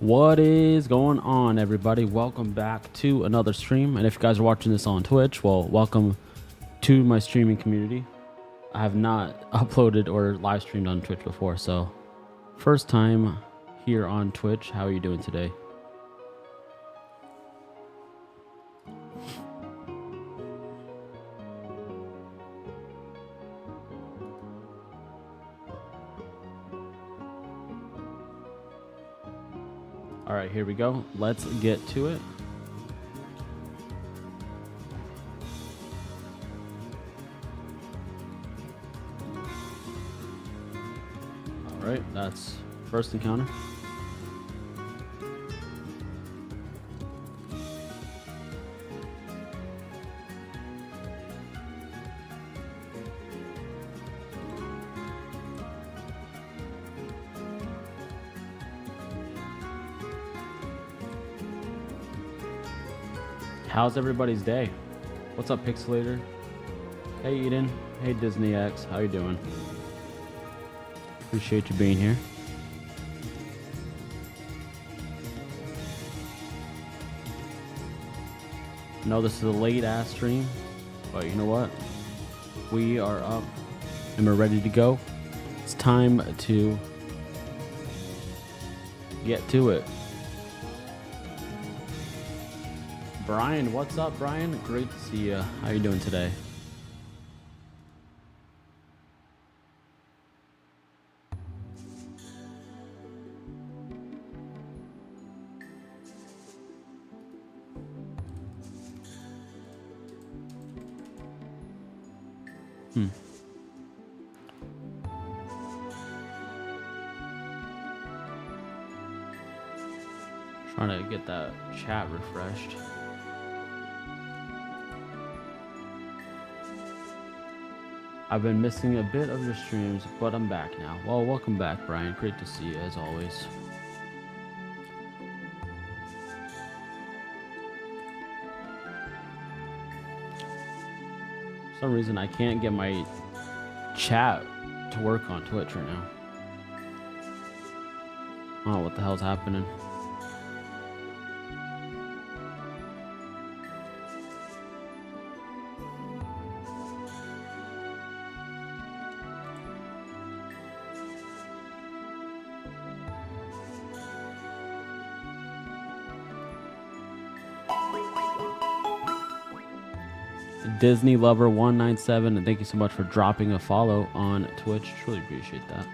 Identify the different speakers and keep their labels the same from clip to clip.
Speaker 1: What is going on, everybody? Welcome back to another stream. And if you guys are watching this on Twitch, well, welcome to my streaming community. I have not uploaded or live streamed on Twitch before, so first time here on Twitch. How are you doing today? All right, here we go. Let's get to it. All right, that's first encounter. How's everybody's day? What's up, Pixelator? Hey, Eden. Hey, Disney X. How you doing? Appreciate you being here. I know this is a late-ass stream, but you know what? We are up and we're ready to go. It's time to get to it. Brian, what's up, Brian? Great to see you. How you doing today? Trying to get that chat refreshed. I've been missing a bit of your streams, but I'm back now. Well, welcome back, Brian. Great to see you, as always. For some reason, I can't get my chat to work on Twitch right now. I don't know what the hell's happening. Disney Lover 197, and thank you so much for dropping a follow on Twitch. Truly appreciate that.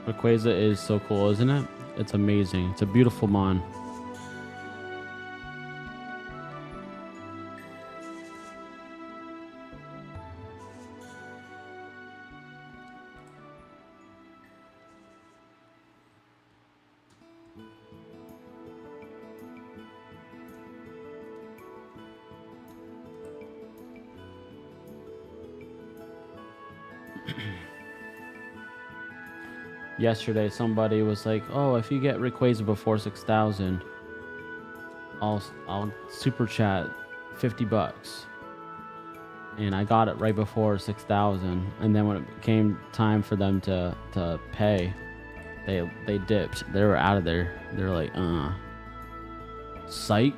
Speaker 1: Rayquaza is so cool, isn't it? It's amazing. It's a beautiful mon. Yesterday, somebody was like, "Oh, if you get Rayquaza before 6,000, I'll super chat $50." And I got it right before 6,000. And then when it came time for them to pay, they dipped. They were out of there. They were like, psych.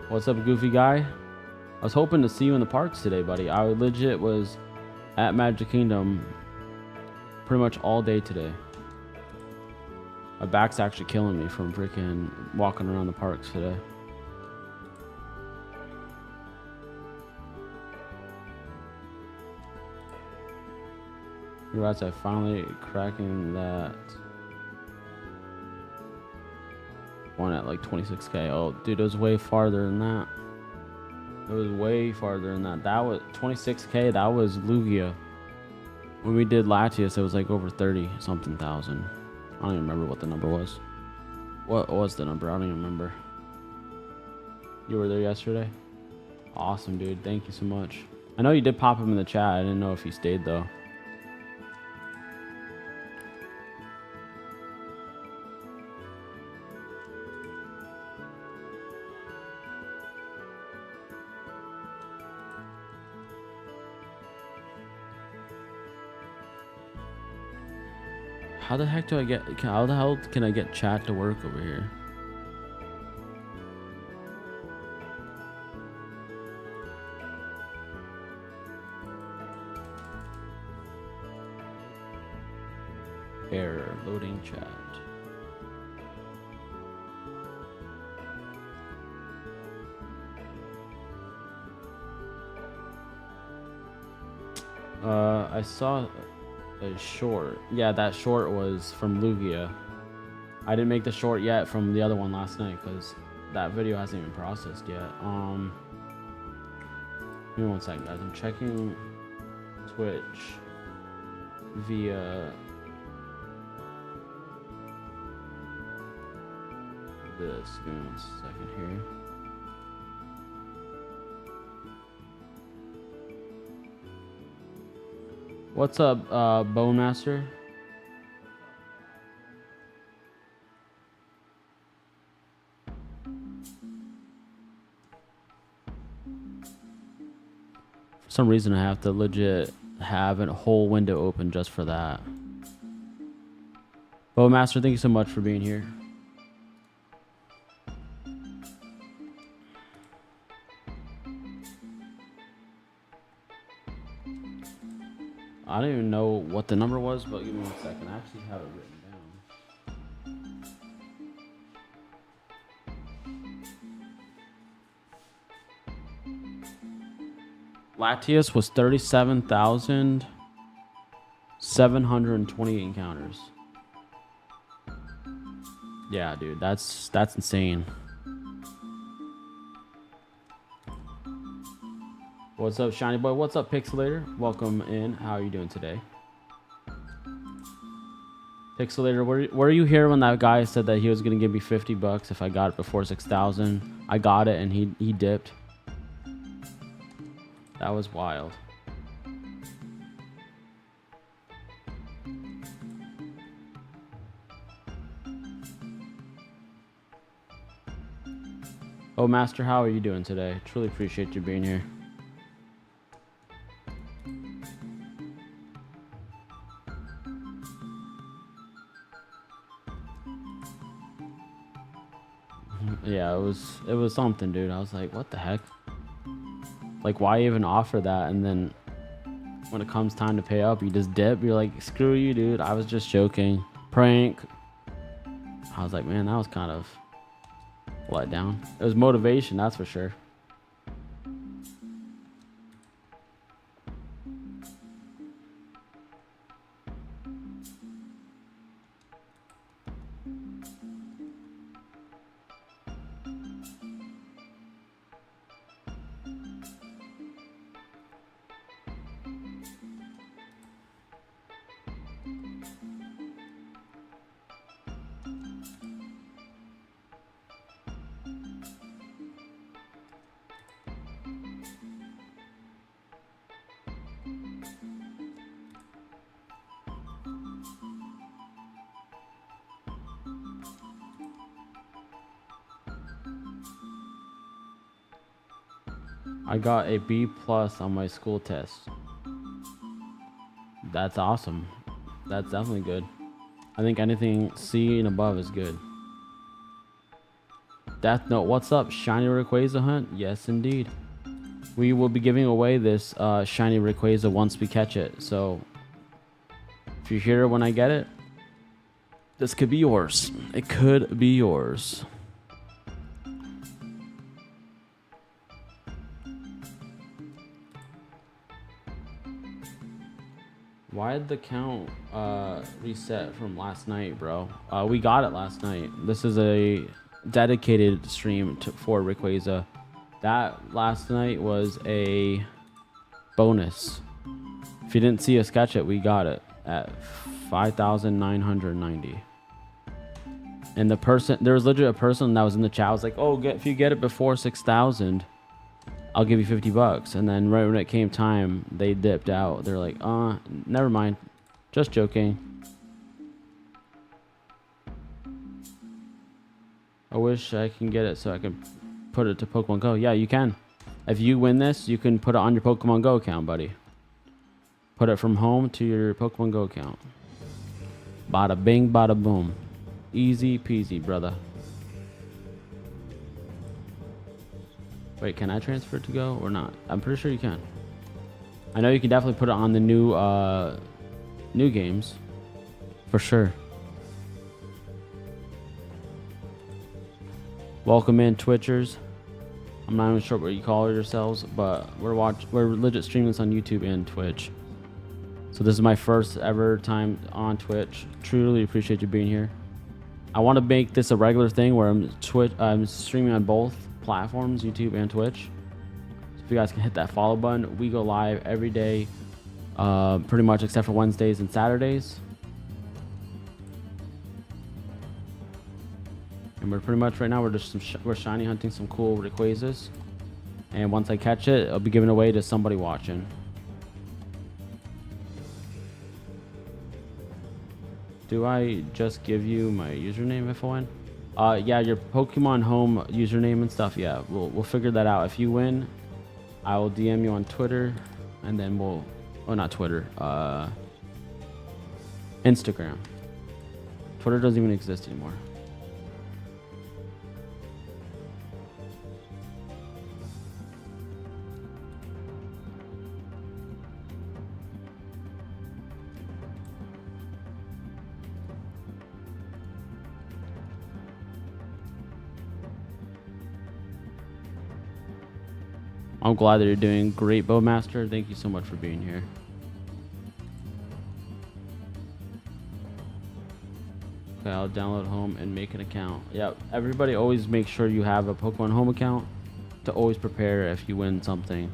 Speaker 1: What's up, goofy guy? I was hoping to see you in the parks today, buddy. I legit was at Magic Kingdom pretty much all day today. My back's actually killing me from freaking walking around the parks today. Congrats, I finally cracking that one at like 26k. Oh, dude, it was way farther than that. It was way farther than that. That was 26k. That was Lugia. When we did Latias, it was like over 30 something thousand. I don't even remember what the number was. What was the number? I don't even remember. You were there yesterday? Awesome, dude. Thank you so much. I know you did pop him in the chat. I didn't know if he stayed though. How the heck do I get? How the hell can I get chat to work over here? Error, loading chat. I saw a short. Yeah, that short was from Lugia. I didn't make the short yet from the other one last night because that video hasn't even processed yet. Give me one second, guys. I'm checking Twitch via this. Give me 1 second here. What's up, Bone Master? For some reason, I have to legit have a whole window open just for that. Bone Master, thank you so much for being here. I don't even know what the number was, but give me 1 second. I actually have it written down. Latias was 37,720 encounters. Yeah, dude, that's insane. What's up, Shiny Boy? What's up, Pixelator? Welcome in. How are you doing today? Pixelator, were you here when that guy said that he was gonna give me $50 if I got it before 6,000? I got it and he dipped. That was wild. Oh, Master, how are you doing today? Truly appreciate you being here. Yeah, it was something, dude. I was like, what the heck? Like, why even offer that? And then when it comes time to pay up, you just dip. You're like, screw you, dude. I was just joking. Prank. I was like, man, that was kind of let down. It was motivation, that's for sure. I got a B+ on my school test. That's awesome. That's definitely good. I think anything C and above is good. Death Note, what's up? Shiny Rayquaza hunt? Yes, indeed. We will be giving away this shiny Rayquaza once we catch it. So if you're here when I get it, this could be yours. It could be yours. Why did the count reset from last night, bro? We got it last night. This is a dedicated stream for Rayquaza. That last night was a bonus. If you didn't see us catch it, we got it at 5,990. And the person, there was literally a person that was in the chat was like, oh, if you get it before 6,000, I'll give you $50. And then right when it came time, they dipped out. They're like, never mind. Just joking. I wish I can get it so I can put it to Pokemon Go. Yeah, you can. If you win this, you can put it on your Pokemon Go account, buddy. Put it from home to your Pokemon Go account. Bada bing, bada boom. Easy peasy, brother. Wait, can I transfer to go or not? I'm pretty sure you can. I know you can definitely put it on the new games. For sure. Welcome in, Twitchers. I'm not even sure what you call yourselves, but we're legit streaming this on YouTube and Twitch. So this is my first ever time on Twitch. Truly appreciate you being here. I want to make this a regular thing where I'm streaming on both platforms, YouTube and Twitch. So if you guys can hit that follow button, we go live every day, pretty much except for Wednesdays and Saturdays. And we're pretty much right now we're shiny hunting some cool Rayquazas, and once I catch it, I'll be giving away to somebody watching. Do I just give you my username if I win? Yeah, your Pokemon Home username and stuff. Yeah, we'll figure that out. If you win, I will DM you on Twitter, and then not Twitter, Instagram. Twitter doesn't even exist anymore. I'm glad that you're doing great, Bowmaster. Thank you so much for being here. Okay, I'll download Home and make an account. Yeah, everybody always make sure you have a Pokemon Home account to always prepare if you win something.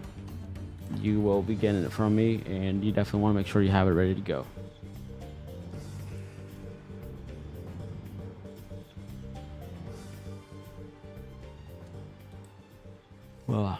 Speaker 1: You will be getting it from me, and you definitely want to make sure you have it ready to go. Well.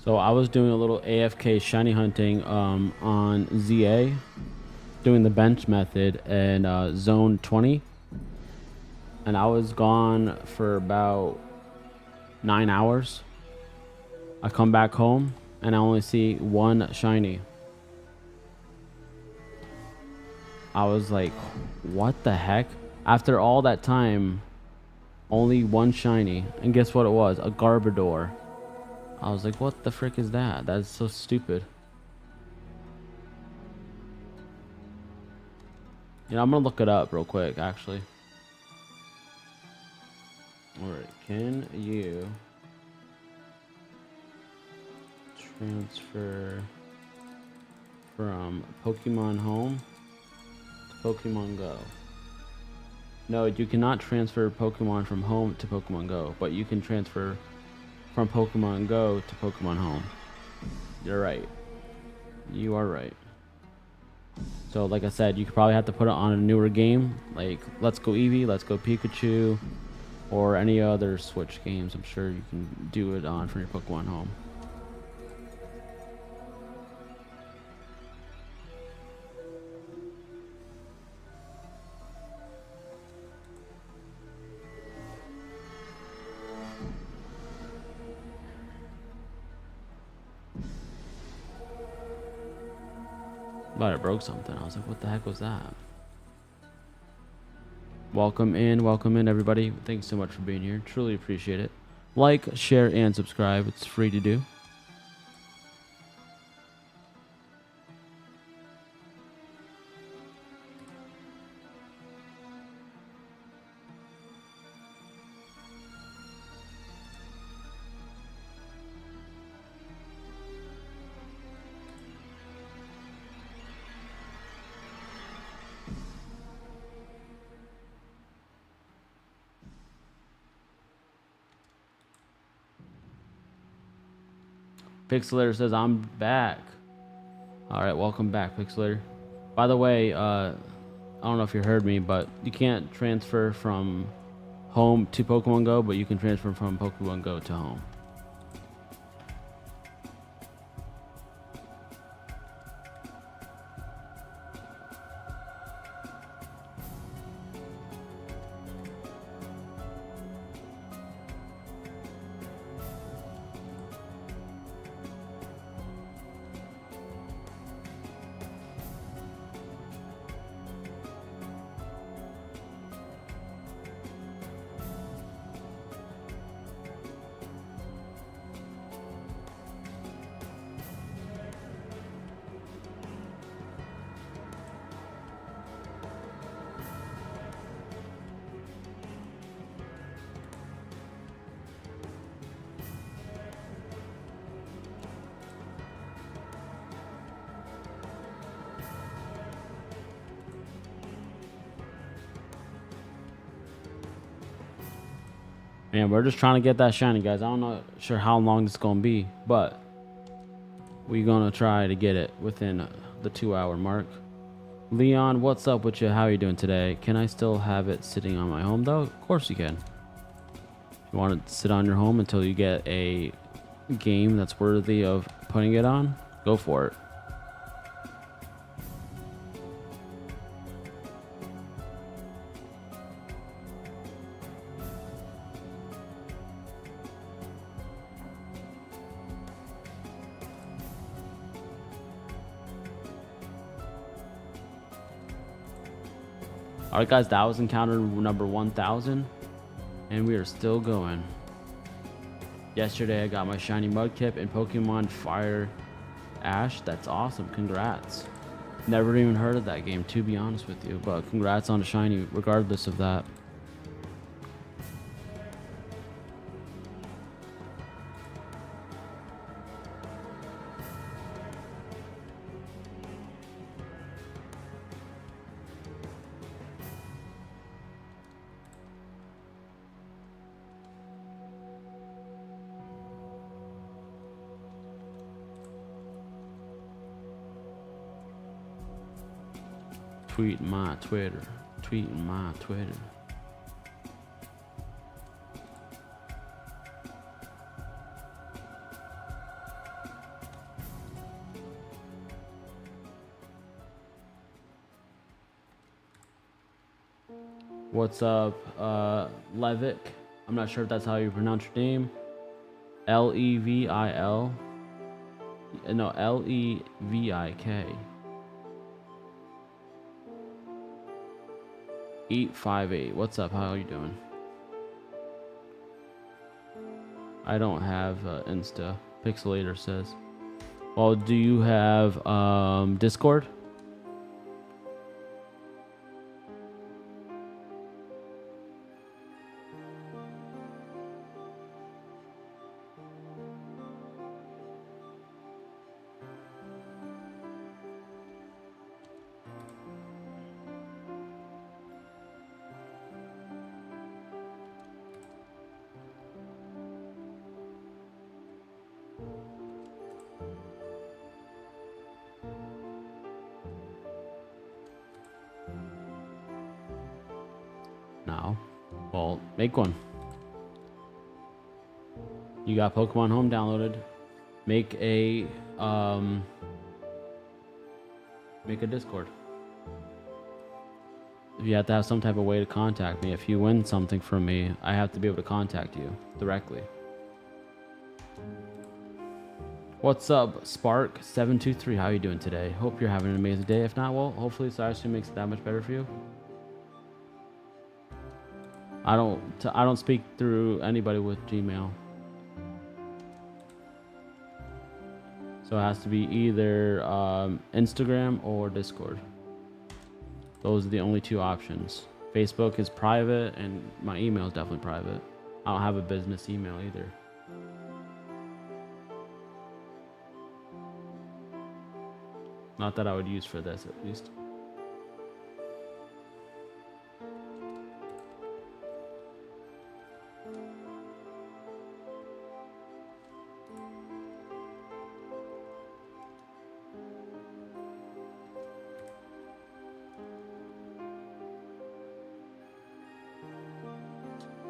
Speaker 1: So I was doing a little AFK shiny hunting on ZA, doing the bench method and zone 20, and I was gone for about 9 hours. I come back home and I only see one shiny. I was like, what the heck? After all that time, only one shiny, and guess what it was? A Garbodor. I was like, what the frick is that? That's so stupid. You know, I'm gonna look it up real quick, actually. Alright, can you transfer from Pokemon Home to Pokemon Go? No, you cannot transfer Pokemon from Home to Pokemon Go, but you can transfer from Pokemon Go to Pokemon Home. You're right. You are right. So like I said, you could probably have to put it on a newer game, like Let's Go Eevee, Let's Go Pikachu, or any other Switch games. I'm sure you can do it on from your Pokemon Home. But it broke something. I was like, what the heck was that? Welcome in everybody. Thanks so much for being here. Truly appreciate it. Like, share, and subscribe. It's free to do. Pixelator says, I'm back. All right, welcome back, Pixelator. By the way, I don't know if you heard me, but you can't transfer from home to Pokemon Go, but you can transfer from Pokemon Go to home. Man, we're just trying to get that shiny, guys. I don't know sure how long it's gonna be, but we're gonna try to get it within the 2-hour mark. Leon, what's up with you? How are you doing today? Can I still have it sitting on my home though? Of course you can. If you want it to sit on your home until you get a game that's worthy of putting it on, go for it. Alright guys, that was encounter number 1000, and we are still going. Yesterday I got my shiny Mudkip in Pokemon Fire Ash. That's awesome, congrats. Never even heard of that game, to be honest with you, but congrats on a shiny regardless of that. Tweet my Twitter. Tweet my Twitter. What's up, Levick? I'm not sure if that's how you pronounce your name. Levil. No, Levik. Eat58. What's up? How are you doing? I don't have Insta. Pixelator says. Well, do you have Discord? No. Well, make one. You got Pokemon Home downloaded. Make a Discord. You have to have some type of way to contact me. If you win something from me, I have to be able to contact you directly. What's up, Spark723? How are you doing today? Hope you're having an amazing day. If not, well, hopefully this actually makes it that much better for you. I don't speak through anybody with Gmail. So it has to be either Instagram or Discord. Those are the only two options. Facebook is private, and my email is definitely private. I don't have a business email either. Not that I would use for this, at least.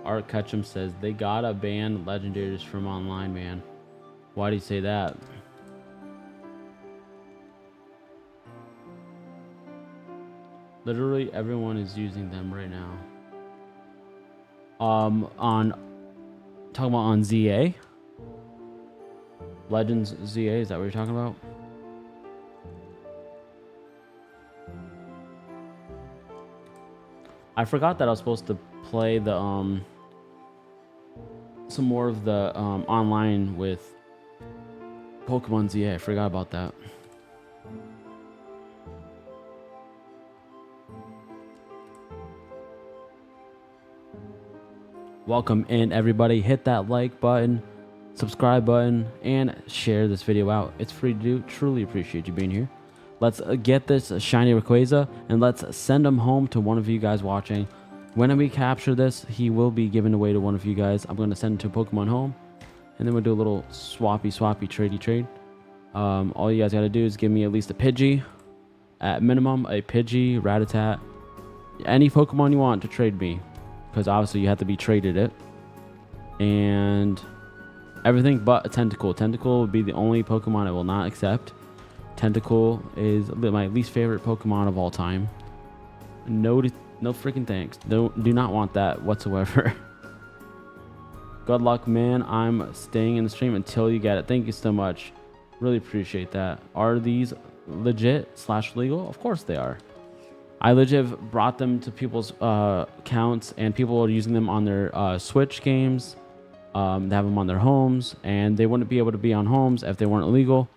Speaker 1: Art Ketchum says they gotta ban legendaries from online, man. Why do you say that? Literally everyone is using them right now. On talking about on ZA, Legends ZA, is that what you're talking about? I forgot that I was supposed to play the some more of the online with Pokemon ZA. I forgot about that. Welcome in, everybody. Hit that like button, subscribe button, and share this video out. It's free to do. Truly appreciate you being here. Let's get this shiny Rayquaza and let's send him home to one of you guys watching. When we capture this, he will be given away to one of you guys. I'm going to send him to Pokemon home, and then we'll do a little swappy tradey trade. All you guys got to do is give me at least a Pidgey, at minimum a Pidgey, Rattata, any Pokemon you want to trade me, because obviously you have to be traded it, and everything but a Tentacool. Tentacool would be the only Pokemon I will not accept. Tentacool is my least favorite Pokemon of all time. No freaking thanks. Do not want that whatsoever. Good luck, man. I'm staying in the stream until you get it. Thank you so much. Really appreciate that. Are these legit / legal? Of course they are. I legit brought them to people's accounts, and people are using them on their Switch games. They have them on their homes, and they wouldn't be able to be on homes if they weren't legal.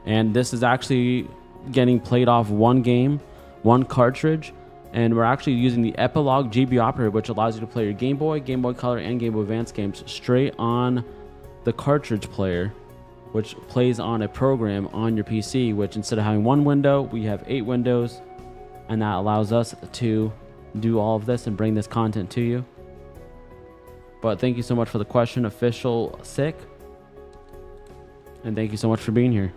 Speaker 1: And this is actually getting played off one game, one cartridge, and we're actually using the Epilogue GB operator, which allows you to play your Game Boy, Game Boy Color, and Game Boy Advance games straight on the cartridge player, which plays on a program on your PC, which instead of having one window, we have 8 windows, and that allows us to do all of this and bring this content to you. But thank you so much for the question, Official Sick, and thank you so much for being here.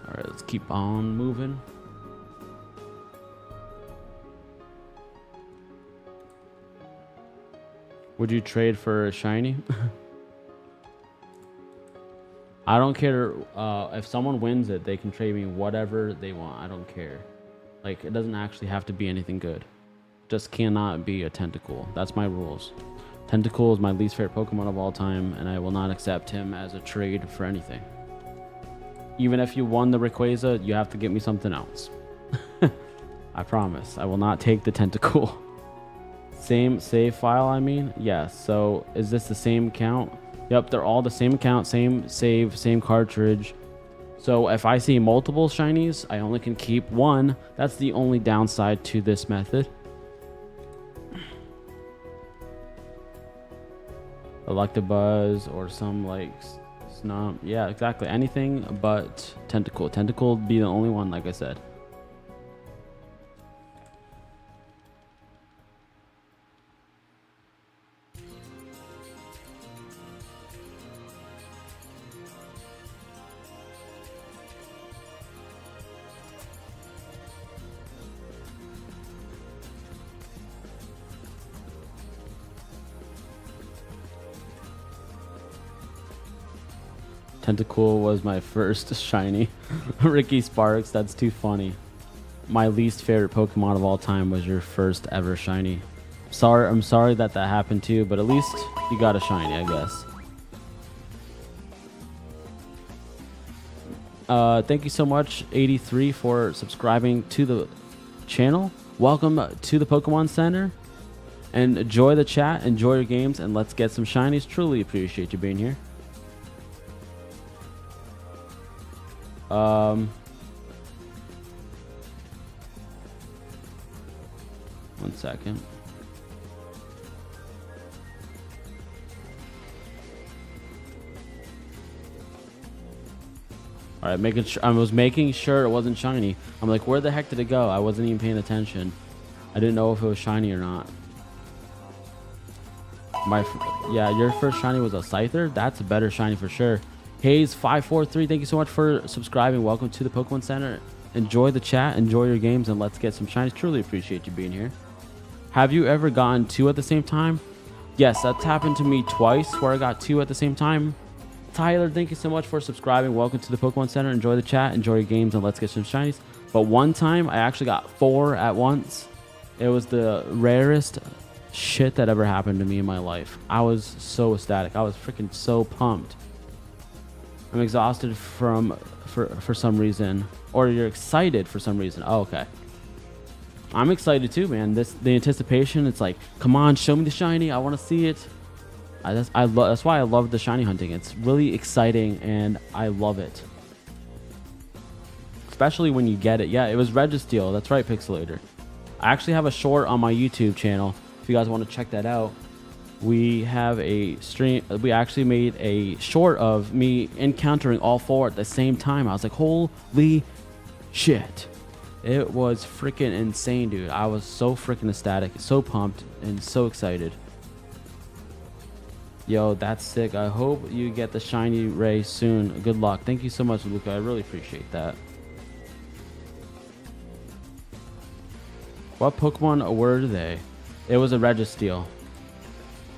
Speaker 1: Alright, let's keep on moving. Would you trade for a shiny? I don't care. If someone wins it, they can trade me whatever they want. I don't care. Like, it doesn't actually have to be anything good. Just cannot be a Tentacool. That's my rules. Tentacool is my least favorite Pokemon of all time, and I will not accept him as a trade for anything. Even if you won the Rayquaza, you have to get me something else. I promise. I will not take the Tentacool. Same save file, I mean? Yes. So is this the same account? Yep, they're all the same account, same save, same cartridge. So if I see multiple shinies, I only can keep one. That's the only downside to this method. Electabuzz or some like Snom. Yeah, exactly. Anything but Tentacool. Tentacool would be the only one, like I said. Tentacool was my first shiny. Ricky Sparks, that's too funny. My least favorite Pokemon of all time was your first ever shiny. I'm sorry that happened to you, but at least you got a shiny, I guess. Thank you so much, 83, for subscribing to the channel. Welcome to the Pokemon Center. And enjoy the chat, enjoy your games, and let's get some shinies. Truly appreciate you being here. 1 second. All right, making sure. I was making sure it wasn't shiny. I'm like, where the heck did it go? I wasn't even paying attention. I didn't know if it was shiny or not. Yeah, your first shiny was a Scyther. That's a better shiny for sure. Hayes543, thank you so much for subscribing. Welcome to the Pokemon Center. Enjoy the chat, enjoy your games, and let's get some shinies. Truly appreciate you being here. Have you ever gotten 2 at the same time? Yes, that's happened to me twice where I got 2 at the same time. Tyler, thank you so much for subscribing. Welcome to the Pokemon Center. Enjoy the chat, enjoy your games, and let's get some shinies. But one time, I actually got 4 at once. It was the rarest shit that ever happened to me in my life. I was so ecstatic. I was freaking so pumped. I'm exhausted for some reason. Or you're excited for some reason. Oh, okay. I'm excited too, man. The anticipation, it's like, come on, show me the shiny. I want to see it. That's why I love the shiny hunting. It's really exciting, and I love it. Especially when you get it. Yeah, it was Registeel. That's right, Pixelator. I actually have a short on my YouTube channel. If you guys want to check that out. We have a stream. We actually made a short of me encountering all 4 at the same time. I was like, holy shit. It was freaking insane, dude. I was so freaking ecstatic, so pumped, and so excited. Yo, that's sick. I hope you get the shiny Ray soon. Good luck. Thank you so much, Luca. I really appreciate that. What Pokemon were they? It was a Registeel.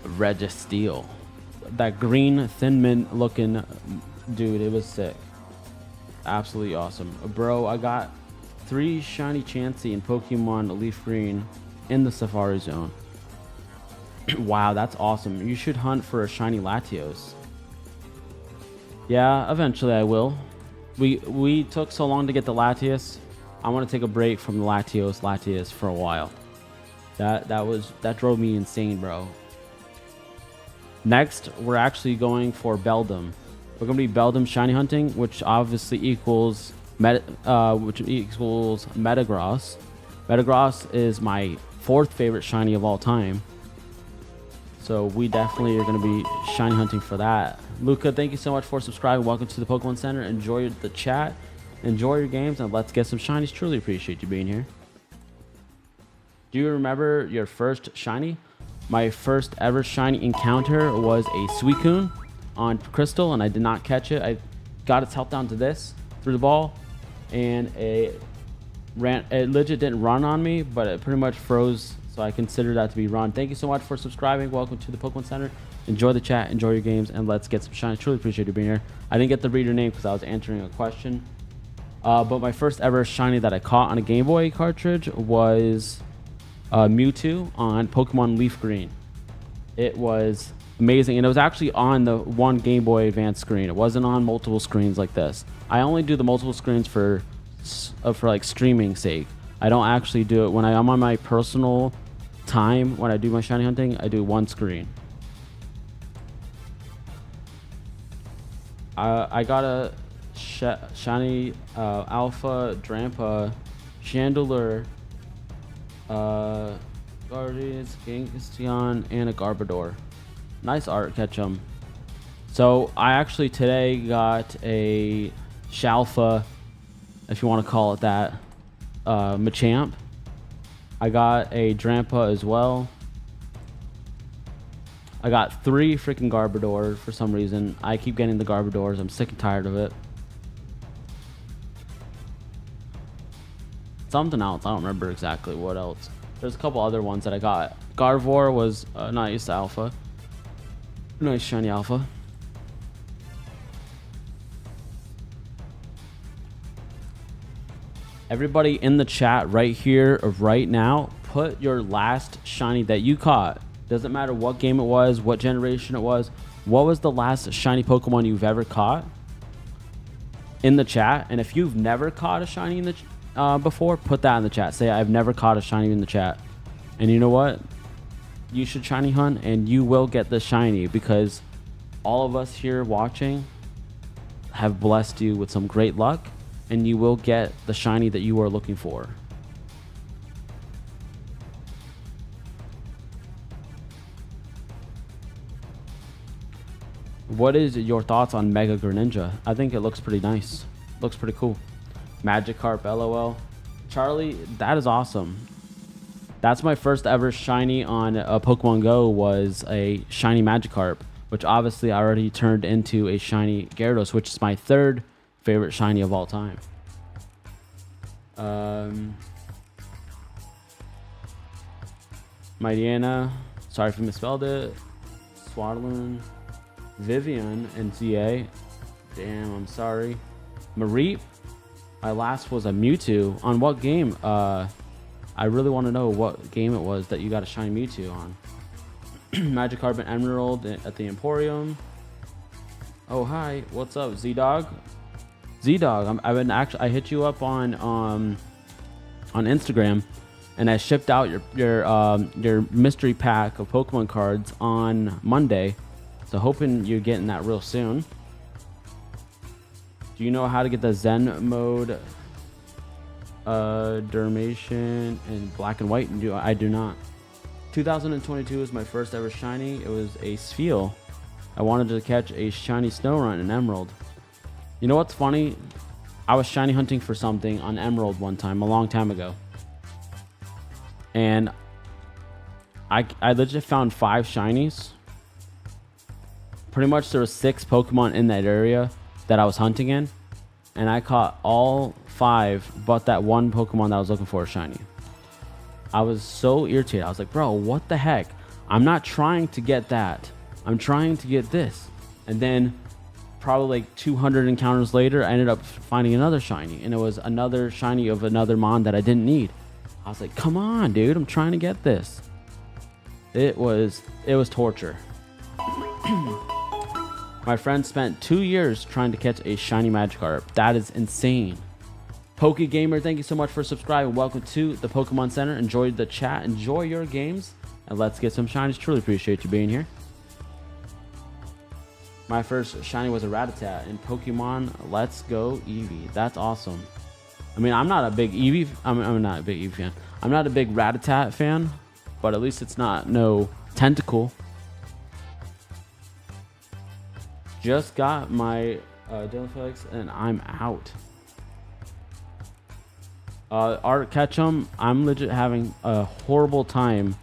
Speaker 1: Registeel. That green, thin mint looking dude. It was sick. Absolutely awesome. Bro, I got 3 shiny Chansey in Pokemon Leaf Green in the Safari Zone. Wow, that's awesome. You should hunt for a shiny Latios. Yeah, eventually I will. We took so long to get the Latios. I want to take a break from the Latios for a while. That drove me insane, bro. Next, we're actually going for Beldum. We're going to be Beldum shiny hunting, which obviously equals Metagross. Metagross is my 4th favorite shiny of all time. So we definitely are going to be shiny hunting for that. Luca, thank you so much for subscribing. Welcome to the Pokemon Center. Enjoy the chat. Enjoy your games, and let's get some shinies. Truly appreciate you being here. Do you remember your first shiny? My first ever shiny encounter was a Suicune on Crystal, and I did not catch it. I got its health down to this through the ball, and it legit didn't run on me, but it pretty much froze, so I consider that to be run. Thank you so much for subscribing. Welcome to the Pokemon Center. Enjoy the chat, enjoy your games, and let's get some shiny. Truly appreciate you being here. I didn't get to read your name because I was answering a question. But my first ever shiny that I caught on a Game Boy cartridge was Mewtwo on Pokemon Leaf Green. It was amazing, and it was actually on the one Game Boy Advance screen. It wasn't on multiple screens like this. I only do the multiple screens for like streaming sake. I don't actually do it when I'm on my personal time. When I do my shiny hunting, I do one screen. I got a shiny Alpha Drampa, Chandelure, Guardians, Gengastion, and a Garbodor. Nice art, Ketchum. So I actually today got a Shalfa, if you want to call it that, Machamp. I got a Drampa as well. I got 3 freaking Garbodors for some reason. I keep getting the Garbodors. I'm sick and tired of it. Something else. I don't remember exactly what else. There's a couple other ones that I got. Garvor was a nice alpha. Nice shiny alpha. Everybody in the chat right here, right now, put your last shiny that you caught. Doesn't matter what game it was, what generation it was. What was the last shiny Pokemon you've ever caught? In the chat. And if you've never caught a shiny in the before, put that in the chat. Say, I've never caught a shiny in the chat. And you know what? You should shiny hunt, and you will get the shiny, because all of us here watching have blessed you with some great luck, and you will get the shiny that you are looking for. What is your thoughts on Mega Greninja? I think it looks pretty nice. Looks pretty cool. Magikarp, LOL. Charlie, that is awesome. That's my first ever shiny on Pokemon Go, was a shiny Magikarp, which obviously I already turned into a shiny Gyarados, which is my third favorite shiny of all time. Midiana, sorry if I misspelled it. Swaddling, Vivian, and ZA. Damn, I'm sorry. Mareep, my last was a Mewtwo. On what game? I really want to know what game it was that you got a shiny Mewtwo on. Magikarp and Emerald at the Emporium. Oh, hi. What's up, Z-Dog? Z-Dog, I hit you up on Instagram, and I shipped out your mystery pack of Pokemon cards on Monday. So hoping you're getting that real soon. Do you know how to get the Zen mode Dermation in black and white? I do not. 2022 was my first ever shiny. It was a Spheal. I wanted to catch a shiny Snorunt in Emerald. You know what's funny? I was shiny hunting for something on Emerald one time, a long time ago. And I legit found 5 shinies. Pretty much there were 6 Pokemon in that area that I was hunting in. And I caught all 5 but that one Pokemon that I was looking for, shiny. I was so irritated. I was like, bro, what the heck? I'm not trying to get that. I'm trying to get this. And then probably like 200 encounters later, I ended up finding another shiny. And it was another shiny of another Mon that I didn't need. I was like, come on, dude. I'm trying to get this. It was torture. My friend spent 2 years trying to catch a shiny Magikarp. That is insane. PokeGamer, thank you so much for subscribing. Welcome to the Pokemon Center. Enjoy the chat. Enjoy your games. And let's get some shinies. Truly appreciate you being here. My first shiny was a Rattata in Pokemon Let's Go Eevee. That's awesome. I mean, I'm not a big Eevee. I'm not a big Eevee fan. I'm not a big Rattata fan, but at least it's not no Tentacle. Just got my Dillifelix and I'm out. Art Ketchum, I'm legit having a horrible time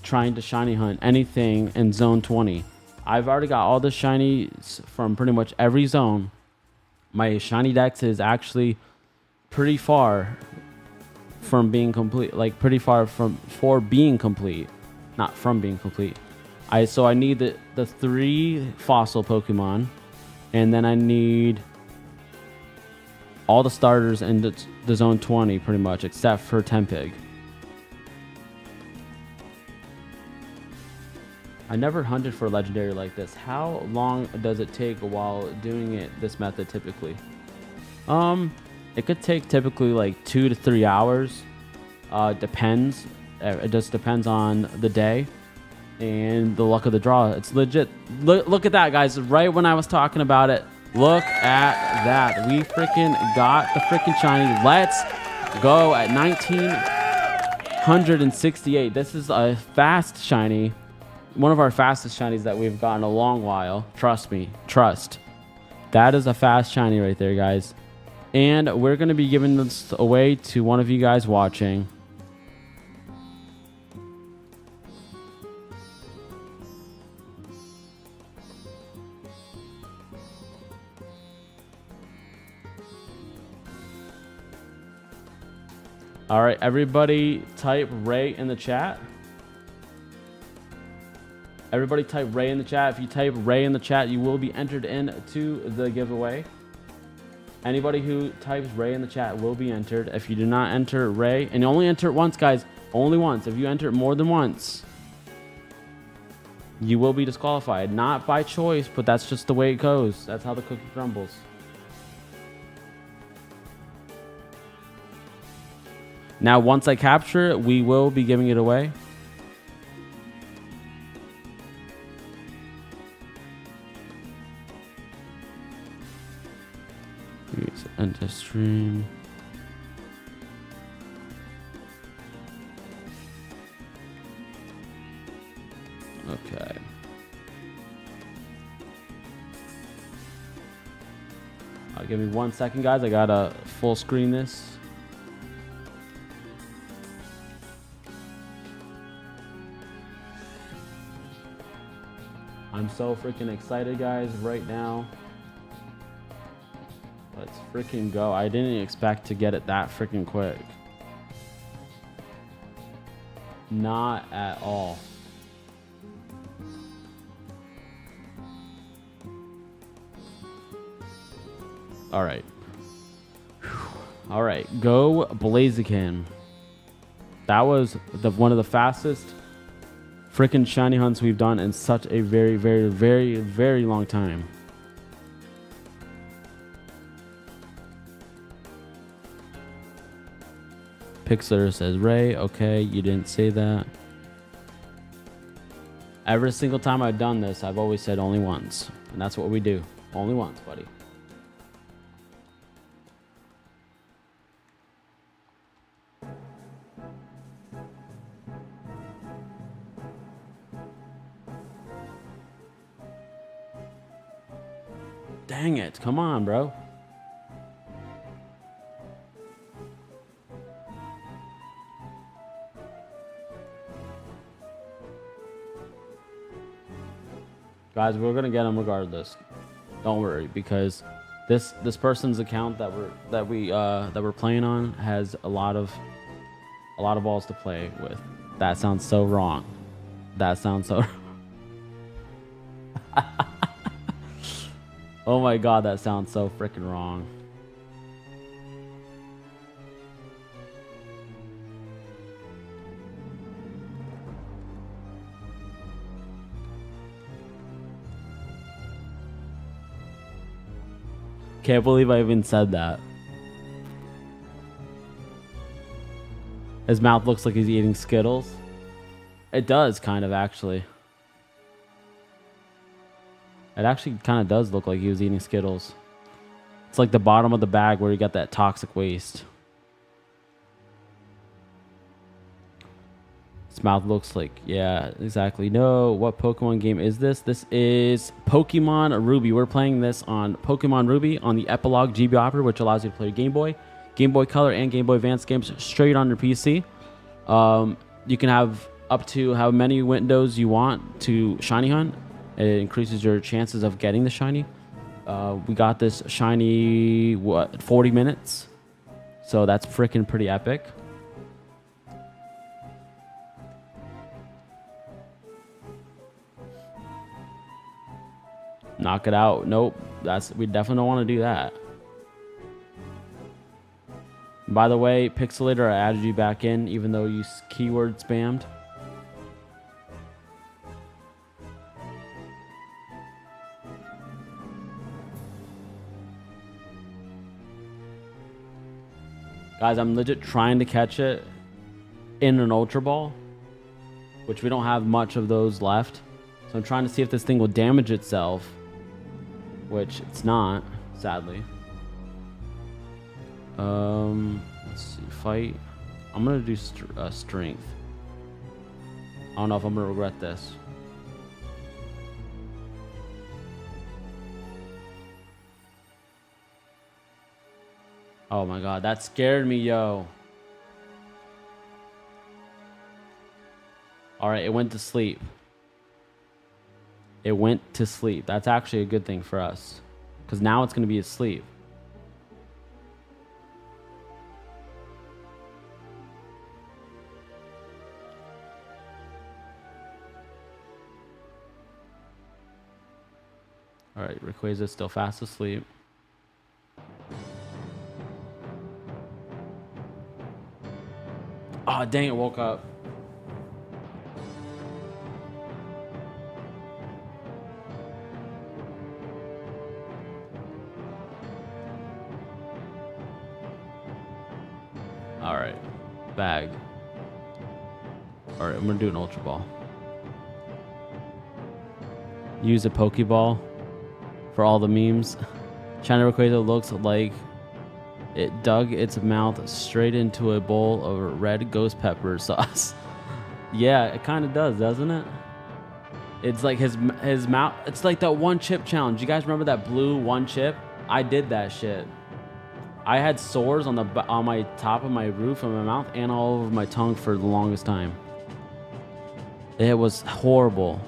Speaker 1: trying to shiny hunt anything in Zone 20. I've already got all the shinies from pretty much every zone. My shiny dex is actually pretty far from being complete, like pretty far for being complete, not from being complete. So I need the 3 fossil Pokemon, and then I need all the starters in the Zone 20 pretty much, except for Tempig. I never hunted for a legendary like this. How long does it take while doing it this method typically? It could take typically like 2 to 3 hours. Depends. It just depends on the day and the luck of the draw. It's legit. Look at that, guys. Right when I was talking about it, look at that. We freaking got the freaking shiny. Let's go at 1968. This is a fast shiny. One of our fastest shinies that we've gotten in a long while. Trust me. Trust. That is a fast shiny right there, guys. And we're going to be giving this away to one of you guys watching. All right, everybody type Ray in the chat. Everybody type Ray in the chat. If you type Ray in the chat, you will be entered into the giveaway. Anybody who types Ray in the chat will be entered. If you do not enter Ray, and you only enter it once, guys, only once. If you enter it more than once, you will be disqualified. Not by choice, but that's just the way it goes. That's how the cookie crumbles. Now, once I capture it, we will be giving it away. Enter stream. Okay. Give me 1 second, guys. I gotta full screen this. I'm so freaking excited, guys, right now. Let's freaking go. I didn't expect to get it that freaking quick. Not at all. All right. All right. Go Blaziken. That was one of the fastest freaking shiny hunts we've done in such a very, very, very, very long time. Pixar says Ray. Okay, you didn't say that. Every single time I've done this, I've always said only once. And that's what we do. Only once, buddy. Dang it. Come on, bro. Guys, we're gonna get them regardless. Don't worry, because this person's account that we're playing on has a lot of balls to play with. That sounds so wrong. That sounds so. Oh my god, that sounds so freaking wrong. Can't believe I even said that. His mouth looks like he's eating Skittles. It does, kind of, actually. It actually kind of does look like he was eating Skittles. It's like the bottom of the bag where you got that toxic waste. His mouth looks like, yeah, exactly. No, what Pokemon game is this? This is Pokemon Ruby. We're playing this on Pokemon Ruby on the Epilogue GB Opera, which allows you to play Game Boy Color, and Game Boy Advance games straight on your PC. You can have up to how many windows you want to shiny hunt. It increases your chances of getting the shiny. We got this shiny, 40 minutes. So that's freaking pretty epic. Knock it out. Nope. We definitely don't want to do that. By the way, Pixelator, I added you back in, even though you keyword spammed. Guys, I'm legit trying to catch it in an Ultra Ball, which we don't have much of those left. So I'm trying to see if this thing will damage itself, which it's not, sadly. Let's see, fight. I'm gonna do strength. I don't know if I'm gonna regret this. Oh my god, that scared me, yo. Alright, it went to sleep. It went to sleep. That's actually a good thing for us, because now it's going to be asleep. Alright, Rayquaza still fast asleep. Oh, dang it, woke up. Alright, bag. Alright, I'm gonna do an Ultra Ball. Use a Pokeball for all the memes. China Rayquaza looks like it dug its mouth straight into a bowl of red ghost pepper sauce. Yeah, it kind of does, doesn't it? It's like his mouth. It's like that one chip challenge. You guys remember that blue one chip? I did that shit. I had sores on my top of my roof of my mouth and all over my tongue for the longest time. It was horrible.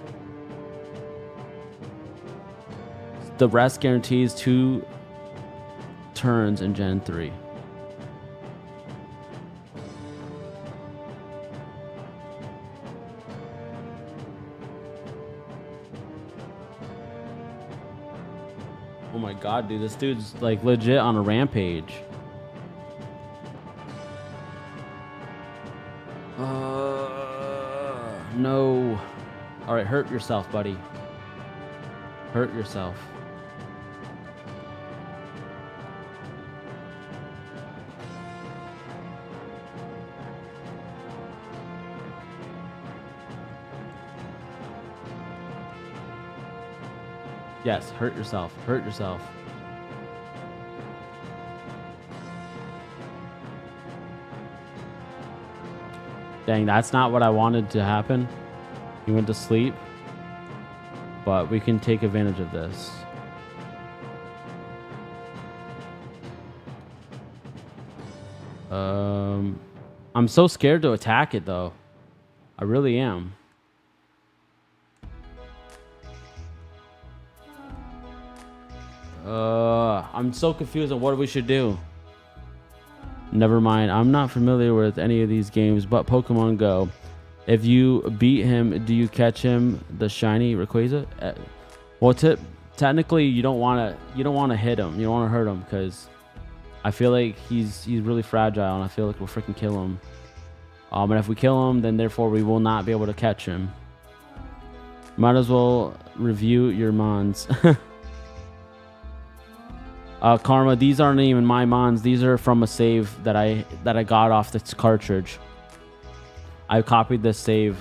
Speaker 1: The rest guarantees 2 turns in Gen 3. Oh my god, dude, this dude's like legit on a rampage. No. All right, hurt yourself, buddy. Hurt yourself. Yes, hurt yourself. Hurt yourself. Dang, that's not what I wanted to happen. He went to sleep. But we can take advantage of this. I'm so scared to attack it, though. I really am. I'm so confused on what we should do. Never mind. I'm not familiar with any of these games, but Pokemon Go. If you beat him, do you catch him? The shiny Rayquaza? Well, technically, you don't want to hit him. You don't want to hurt him because I feel like he's really fragile, and I feel like we'll freaking kill him. And if we kill him, then therefore we will not be able to catch him. Might as well review your mons. Karma, these aren't even my mons. These are from a save that I got off this cartridge. I copied this save,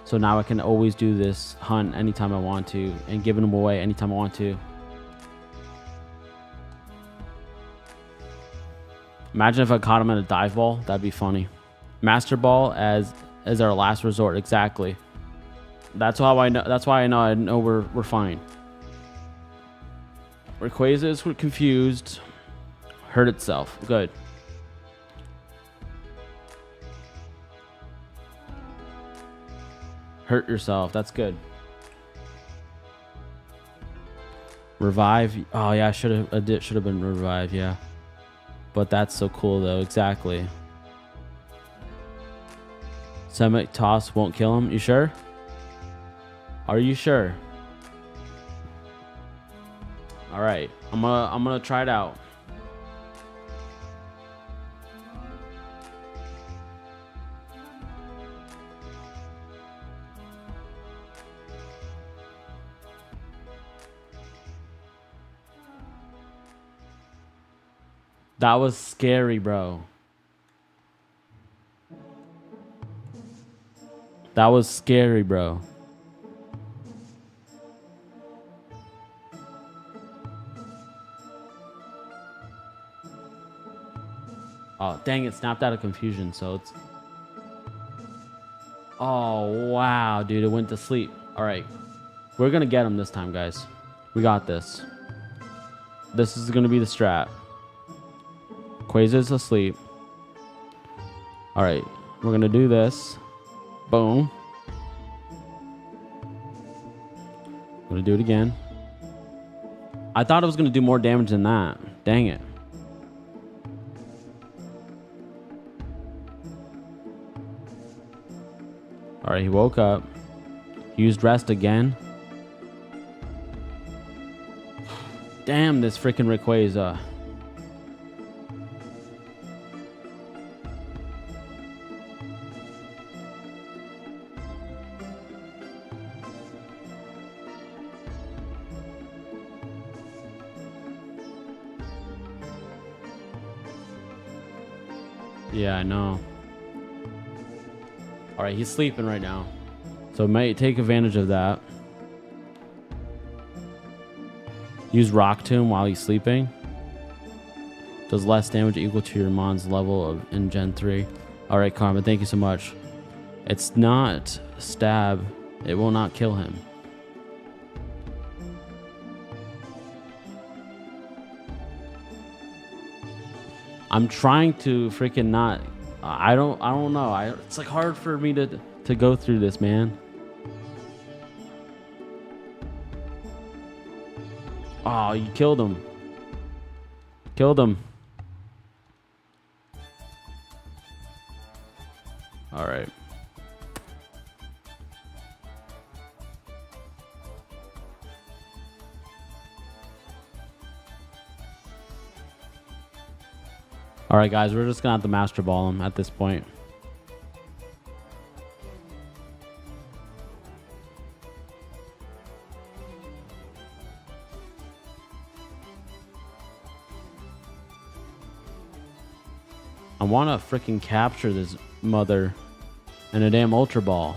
Speaker 1: so now I can always do this hunt anytime I want to and give them away anytime I want to. Imagine if I caught him at a dive ball. That'd be funny. Master ball as our last resort. Exactly. That's how I know. That's why I know we're fine. Rayquaza is confused. Hurt itself. Good. Hurt yourself. That's good. Revive. Oh yeah, should have been revive. Yeah, but that's so cool though. Exactly. Semic toss won't kill him. You sure? Are you sure? All right. I'm gonna try it out. That was scary, bro. That was scary, bro. Oh, dang, it snapped out of confusion, so it's... Oh, wow, dude, it went to sleep. All right. We're going to get him this time, guys. We got this. This is going to be the strat. Quasa's asleep. All right. We're going to do this. Boom. I'm going to do it again. I thought it was going to do more damage than that. Dang it. All right, he woke up. Used rest again. Damn, this freaking Rayquaza. Yeah, I know. All right, he's sleeping right now. So might take advantage of that. Use Rock Tomb while he's sleeping. Does less damage equal to your mon's level in Gen 3. All right, Karma, thank you so much. It's not stab. It will not kill him. I'm trying to freaking not. I don't know. It's like hard for me to go through this, man. Oh, you killed him. Killed him. All right. All right, guys, we're just gonna have to master ball him at this point. I want to freaking capture this mother and a damn Ultra Ball.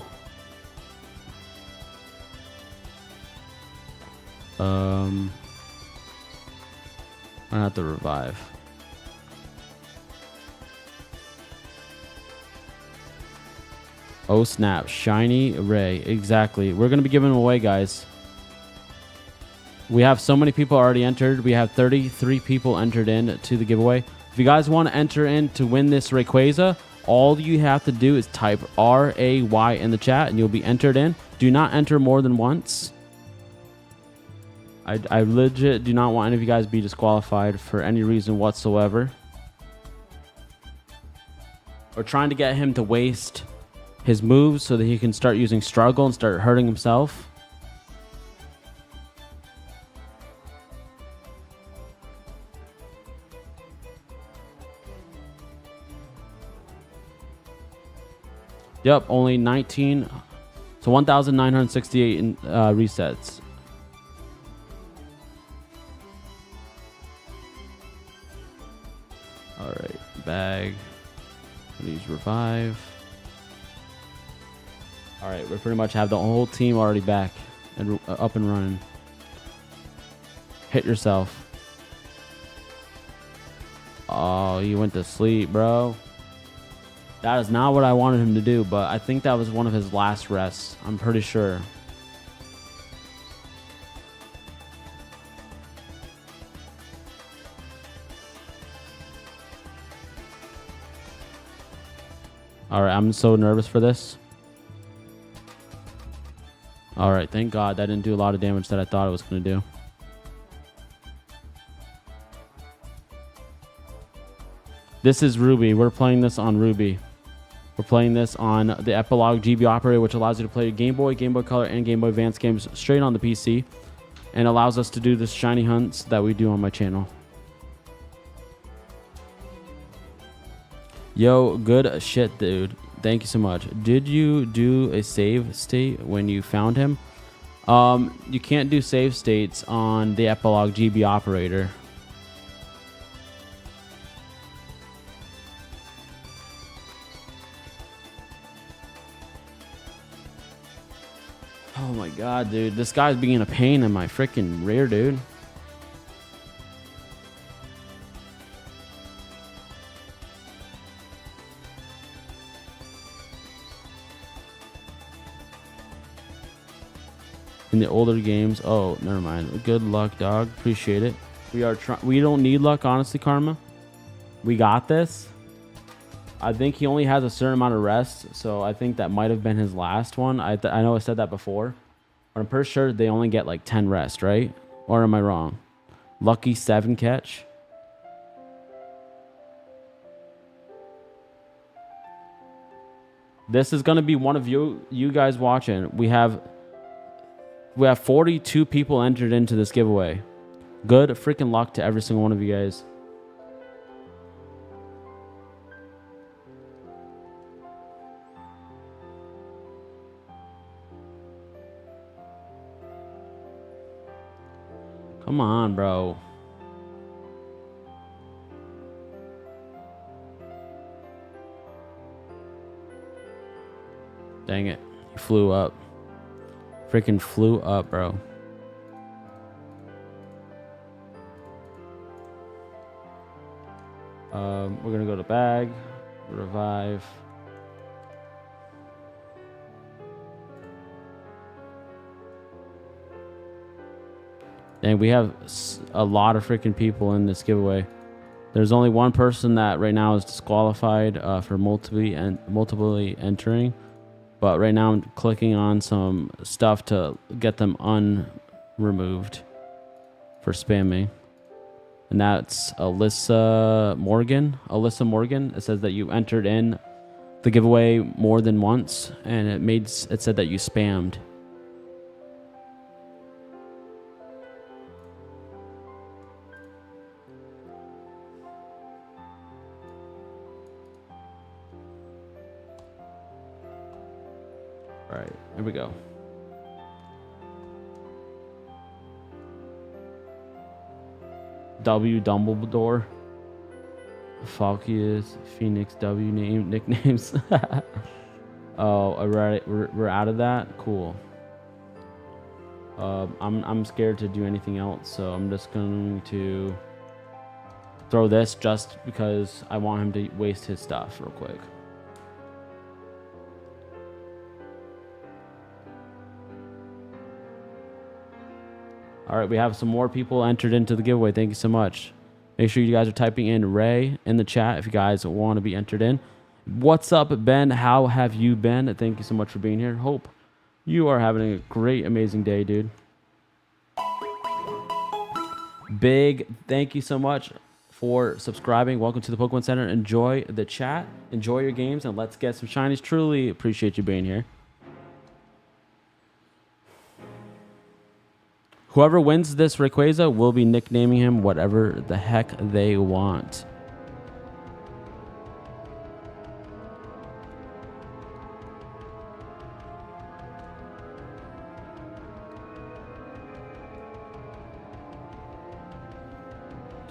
Speaker 1: I'm gonna have to revive. Oh snap, shiny Ray. Exactly. We're gonna be giving them away, guys. We have so many people already entered. We have 33 people entered in to the giveaway. If you guys want to enter in to win this Rayquaza, all you have to do is type RAY in the chat and you'll be entered in. Do not enter more than once. I legit do not want any of you guys to be disqualified for any reason whatsoever. We're trying to get him to waste his moves so that he can start using struggle and start hurting himself. Yep, only 19. So 1,968 in resets. All right, bag. Use revive. All right, we pretty much have the whole team already back and up and running. Hit yourself. Oh, you went to sleep, bro. That is not what I wanted him to do, but I think that was one of his last rests. I'm pretty sure. All right, I'm so nervous for this. All right, thank God that didn't do a lot of damage that I thought it was going to do. This is Ruby. We're playing this on Ruby. We're playing this on the Epilogue GB operator, which allows you to play Game Boy, Game Boy Color, and Game Boy Advance games straight on the PC, and allows us to do the shiny hunts that we do on my channel. Yo, good shit, dude. Thank you so much. Did you do a save state when you found him? You can't do save states on the Epilogue GB operator. Oh my God, dude. This guy's being a pain in my freaking rear, dude. In the older games. Oh, never mind. Good luck, dog. Appreciate it. We don't need luck, honestly, Karma. We got this. I think he only has a certain amount of rest, so I think that might have been his last one. I know I said that before, but I'm pretty sure they only get like 10 rest, right? Or am I wrong? Lucky 7 catch. This is gonna be one of you guys watching. We have 42 people entered into this giveaway. Good freaking luck to every single one of you guys. Come on, bro. Dang it. He flew up. Freaking flew up, bro. We're gonna go to bag, revive. And we have a lot of freaking people in this giveaway. There's only one person that right now is disqualified for multiply entering. But right now I'm clicking on some stuff to get them unremoved for spamming. And that's Alyssa Morgan. Alyssa Morgan. It says that you entered in the giveaway more than once, and it said that you spammed. All right, here we go. W Dumbledore, Falkius, Phoenix W nicknames. Oh, alright, we're out of that. Cool. I'm scared to do anything else, so I'm just going to throw this just because I want him to waste his stuff real quick. All right, we have some more people entered into the giveaway. Thank you so much. Make sure you guys are typing in Ray in the chat if you guys want to be entered in. What's up, Ben? How have you been? Thank you so much for being here. Hope you are having a great, amazing day, dude. Big thank you so much for subscribing. Welcome to the Pokemon Center. Enjoy the chat. Enjoy your games, and let's get some shinies. Truly appreciate you being here. Whoever wins this Rayquaza will be nicknaming him whatever the heck they want.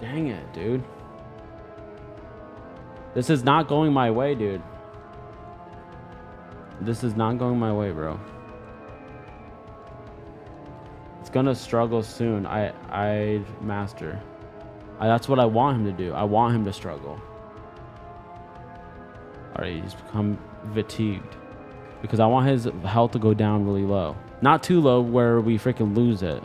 Speaker 1: Dang it, dude. This is not going my way, dude. This is not going my way, bro. It's gonna struggle soon. I master. That's what I want him to do. I want him to struggle. Alright, he's become fatigued. Because I want his health to go down really low. Not too low where we freaking lose it.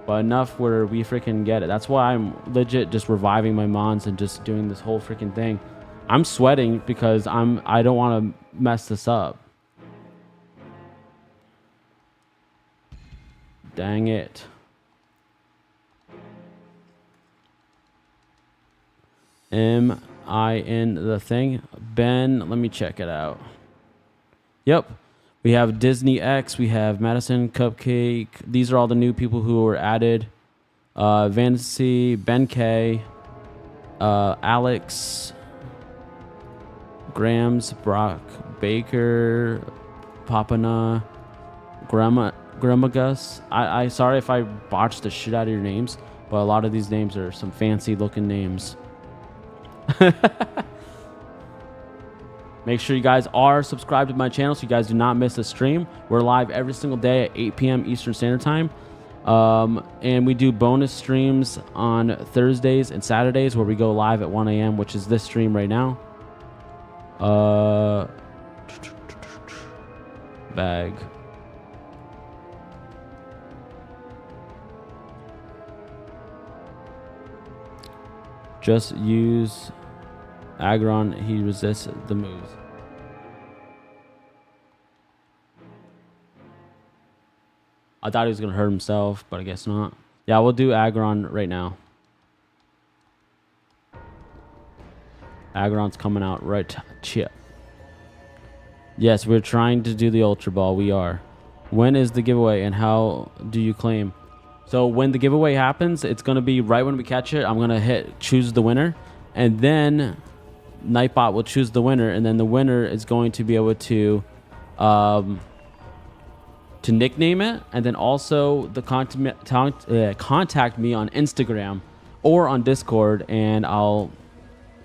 Speaker 1: But enough where we freaking get it. That's why I'm legit just reviving my mons and just doing this whole freaking thing. I'm sweating because I don't want to mess this up. Dang it. Am I in the thing? Ben, let me check it out. Yep. We have Disney X. We have Madison Cupcake. These are all the new people who were added. Vancy, Ben K, Alex, Grams, Brock, Baker, Papana, Gramagus. I sorry if I botched the shit out of your names, but a lot of these names are some fancy looking names. Make sure you guys are subscribed to my channel so you guys do not miss a stream. We're live every single day at 8 p.m. Eastern Standard Time. And we do bonus streams on Thursdays and Saturdays where we go live at 1 a.m., which is this stream right now. Bag. Just use Aggron. He resists the moves. I thought he was going to hurt himself, but I guess not. Yeah, we'll do Aggron right now. Aggron's coming out right. Chip. Yes, we're trying to do the Ultra Ball. We are. When is the giveaway and how do you claim? So when the giveaway happens, it's going to be right when we catch it. I'm going to hit choose the winner. And then Nightbot will choose the winner. And then the winner is going to be able to nickname it. And then also contact me on Instagram or on Discord. And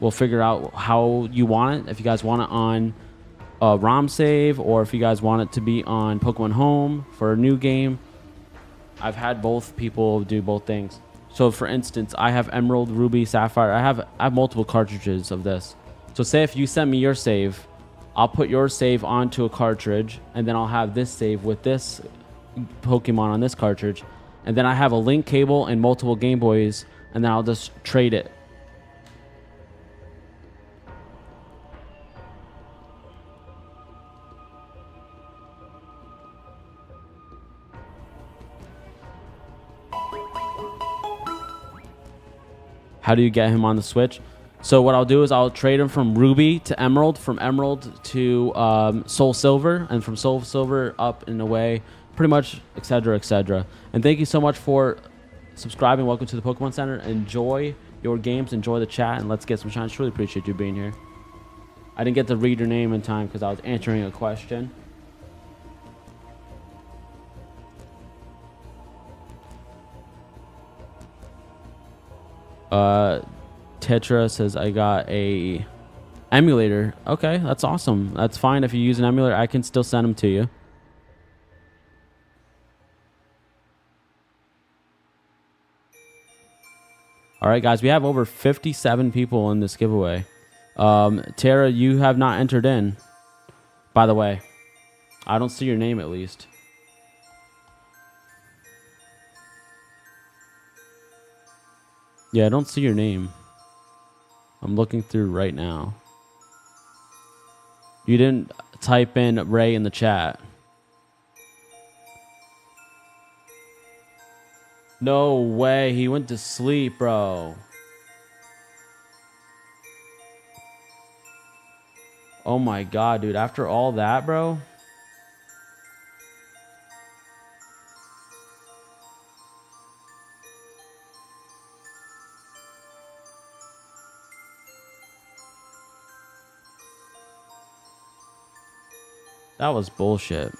Speaker 1: we'll figure out how you want it. If you guys want it on ROM save, or if you guys want it to be on Pokemon Home for a new game. I've had both people do both things. So for instance, I have Emerald, Ruby, Sapphire. I have multiple cartridges of this. So say if you send me your save, I'll put your save onto a cartridge, and then I'll have this save with this Pokemon on this cartridge. And then I have a link cable and multiple Game Boys, and then I'll just trade it. How do you get him on the Switch? So what I'll do is I'll trade him from Ruby to Emerald, from Emerald to Soul Silver, and from Soul Silver up and away, pretty much, etc., etc. And thank you so much for subscribing. Welcome to the Pokemon Center. Enjoy your games, enjoy the chat, and let's get some shines. Truly appreciate you being here. I didn't get to read your name in time because I was answering a question. Tetra says I got a emulator. Okay, that's awesome. That's fine. If you use an emulator, I can still send them to you. All right, guys, we have over 57 people in this giveaway. Tara, you have not entered in, by the way. I don't see your name, at least. Yeah, I don't see your name. I'm looking through right now. You didn't type in Ray in the chat. No way, he went to sleep, bro. Oh my god, dude, after all that, bro? That was bullshit.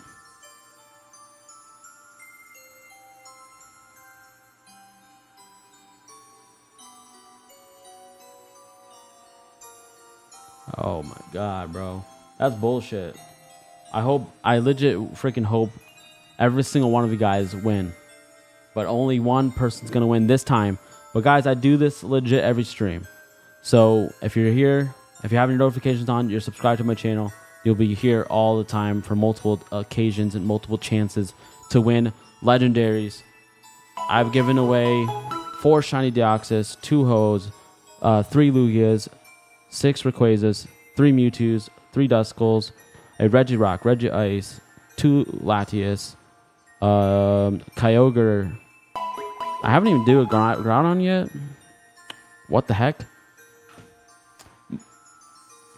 Speaker 1: Oh my god, bro. That's bullshit. I legit freaking hope every single one of you guys win. But only one person's gonna win this time. But guys, I do this legit every stream. So if you're here, if you have your notifications on, you're subscribed to my channel, you'll be here all the time for multiple occasions and multiple chances to win legendaries. I've given away 4 shiny Deoxys, 2 Hoes, 3 Lugias, 6 Rayquazas, 3 Mewtwo's, 3 Duskulls, a Regirock, Regice, 2 Latias, Kyogre. I haven't even do a Groudon yet. What the heck?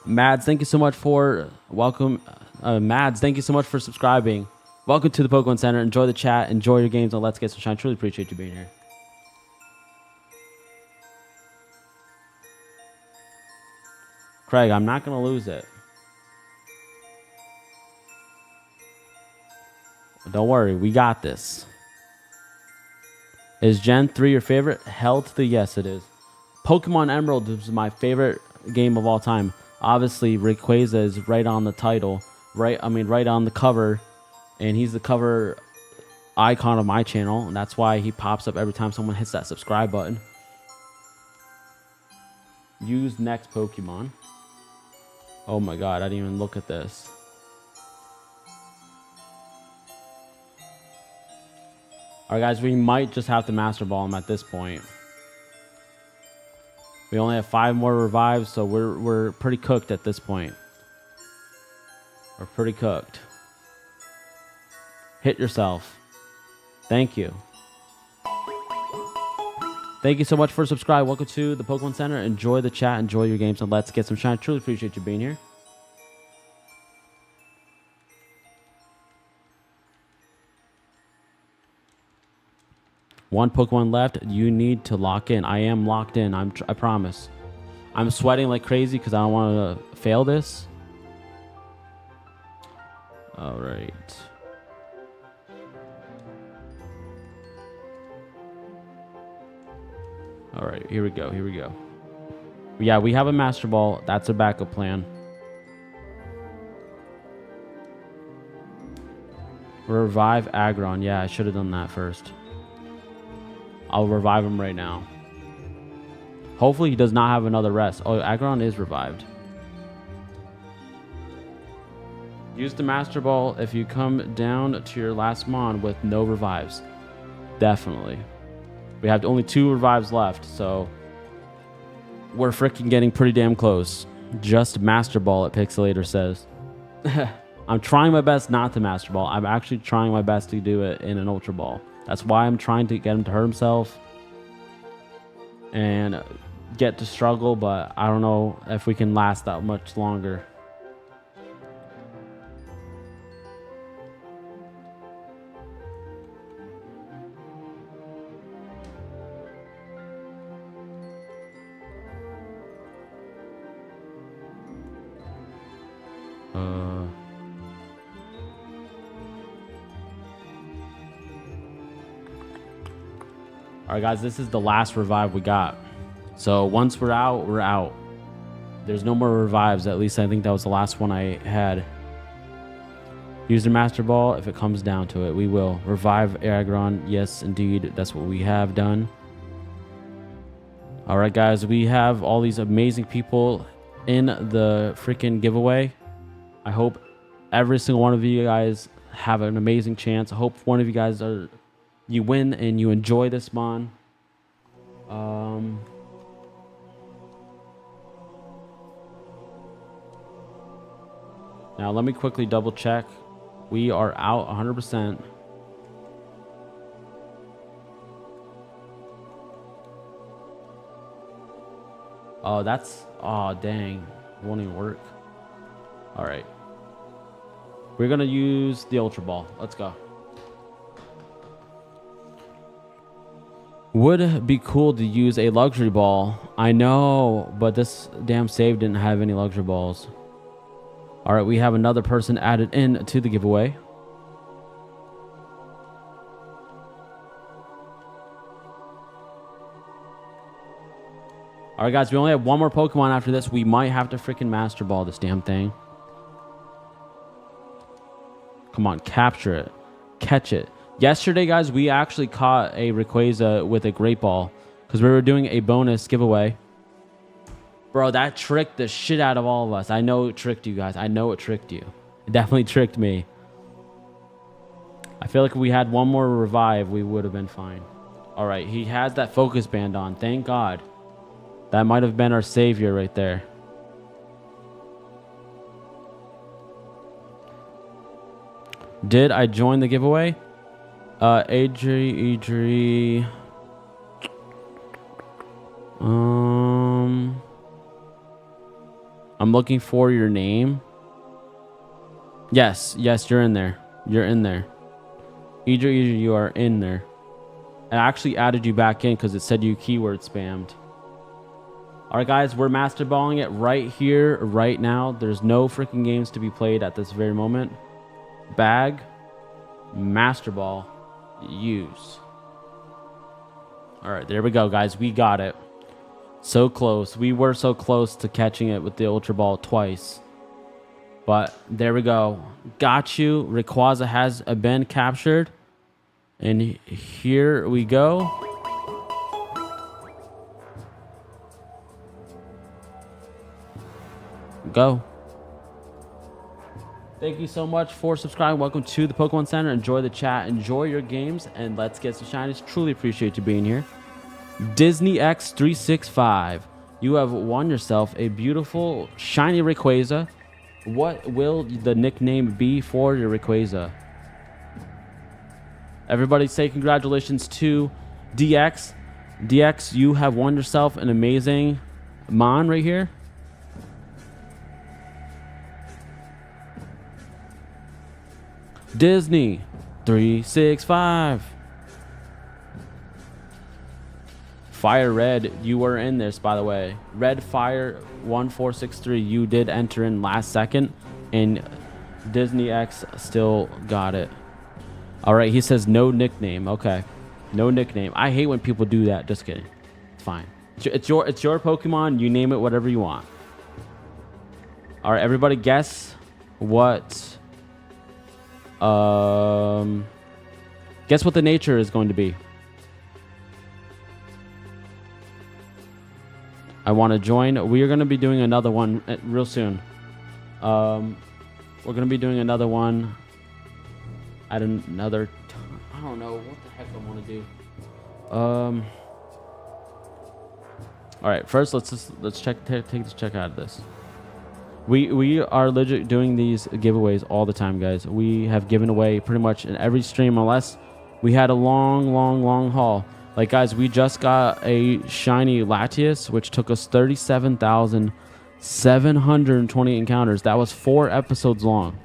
Speaker 1: Mads, thank you so much for welcome. Mads, thank you so much for subscribing. Welcome to the Pokemon Center. Enjoy the chat. Enjoy your games on Let's Get Some Shine. Truly appreciate you being here. Craig, I'm not going to lose it. Don't worry, we got this. Is Gen 3 your favorite? Hell to the yes, it is. Pokemon Emerald is my favorite game of all time. Obviously, Rayquaza is right on the title, right on the cover, and he's the cover icon of my channel, and that's why he pops up every time someone hits that subscribe button. Use next Pokemon. Oh my god, I didn't even look at this. Alright guys, we might just have to Master Ball him at this point. We only have 5 more revives, so we're pretty cooked at this point. We're pretty cooked. Hit yourself. Thank you. Thank you so much for subscribing. Welcome to the Pokemon Center. Enjoy the chat. Enjoy your games, and let's get some shine. Truly appreciate you being here. One Pokemon left. You need to lock in. I am locked in. I promise. I'm sweating like crazy because I don't want to fail this. All right. All right. Here we go. Here we go. Yeah, we have a Master Ball. That's a backup plan. Revive Aggron. Yeah, I should have done that first. I'll revive him right now. Hopefully he does not have another rest. Oh, Aggron is revived. Use the Master Ball if you come down to your last mon with no revives. Definitely. We have only 2 revives left, so we're freaking getting pretty damn close. Just Master Ball, it Pixelator says. I'm trying my best not to Master Ball. I'm actually trying my best to do it in an Ultra Ball. That's why I'm trying to get him to hurt himself. And get to struggle, but I don't know if we can last that much longer. All right, guys, this is the last revive we got. So once we're out, we're out. There's no more revives. At least I think that was the last one I had. Use the Master Ball if it comes down to it. We will. Revive Aggron. Yes, indeed. That's what we have done. All right, guys. We have all these amazing people in the freaking giveaway. I hope every single one of you guys have an amazing chance. I hope one of you guys you win and you enjoy this mon. Now let me quickly double check. We are out 100%. Oh, that's... Oh, dang. It won't even work. All right. We're going to use the Ultra Ball. Let's go. Would be cool to use a luxury ball. I know, but this damn save didn't have any luxury balls. All right, we have another person added in to the giveaway. All right, guys, we only have one more Pokemon after this. We might have to freaking Master Ball this damn thing. Come on, capture it. Catch it. Yesterday, guys, we actually caught a Rayquaza with a Great Ball because we were doing a bonus giveaway. Bro, that tricked the shit out of all of us. I know it tricked you guys. I know it tricked you. It definitely tricked me. I feel like if we had one more revive, we would have been fine. All right, he has that focus band on. Thank God. That might have been our savior right there. Did I join the giveaway? Adri. I'm looking for your name. Yes, you're in there. You're in there. Adri, you are in there. I actually added you back in because it said you keyword spammed. All right, guys, we're master balling it right here, right now. There's no freaking games to be played at this very moment. Bag, master ball, use. All right, there we go, guys. We got it. So close. We were so close to catching it with the Ultra Ball twice. But there we go. Got you. Rayquaza has been captured. And here we go. Go. Thank you so much for subscribing. Welcome to the Pokemon Center. Enjoy the chat. Enjoy your games. And let's get some shinies. Truly appreciate you being here. Disney X365. You have won yourself a beautiful shiny Rayquaza. What will the nickname be for your Rayquaza? Everybody say congratulations to DX. DX, you have won yourself an amazing Mon right here. Disney 365. Fire Red, you were in this, by the way. Red Fire 1463, you did enter in last second, and Disney X still got it. All right, he says no nickname. Okay, no nickname. I hate when people do that. Just kidding. It's fine. It's your Pokemon. You name it whatever you want. All right, everybody, guess what? Guess what the nature is going to be. I want to join. We are going to be doing another one real soon. We're going to be doing another one at another time. I don't know what the heck I want to do. All right, first let's take this check out of this. We are legit doing these giveaways all the time, guys. We have given away pretty much in every stream unless we had a long haul. Like, guys, we just got a shiny Latias, which took us 37,720 encounters. That was 4 episodes long.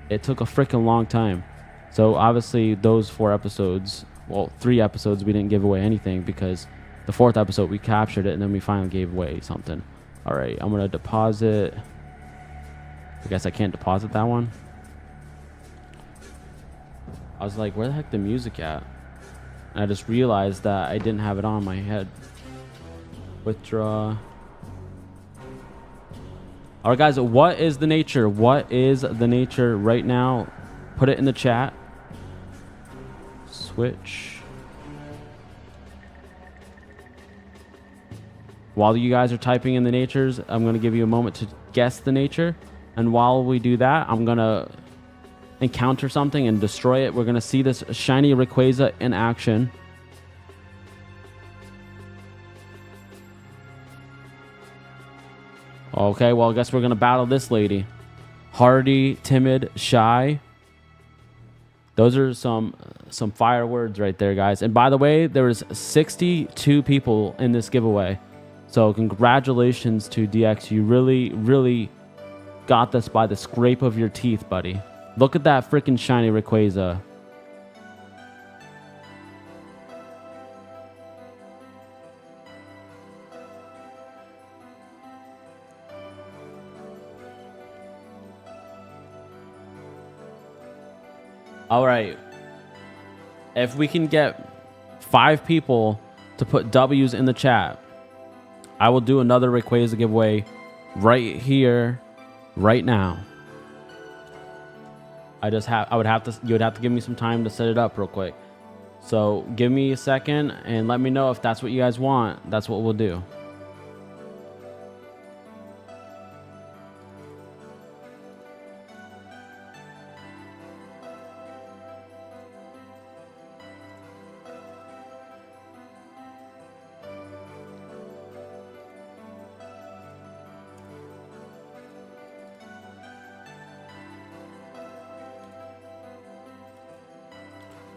Speaker 1: It took a freaking long time. So obviously those 4 episodes, well, 3 episodes, we didn't give away anything because the 4th episode we captured it and then we finally gave away something. All right, I'm gonna deposit. I guess I can't deposit that one. I was like, where the heck the music at? And I just realized that I didn't have it on my head. Withdraw. All right, guys, what is the nature? What is the nature right now? Put it in the chat. Switch. While you guys are typing in the natures, I'm going to give you a moment to guess the nature. And while we do that, I'm going to encounter something and destroy it. We're going to see this shiny Rayquaza in action. Okay, well, I guess we're going to battle this lady. Hardy, timid, shy. Those are some fire words right there, guys. And by the way, there was 62 people in this giveaway. So congratulations to DX. You really, really got this by the scrape of your teeth, buddy. Look at that freaking shiny Rayquaza. All right. If we can get 5 people to put W's in the chat, I will do another Rayquaza giveaway right here, right now. You would have to give me some time to set it up real quick. So give me a second and let me know if that's what you guys want. That's what we'll do.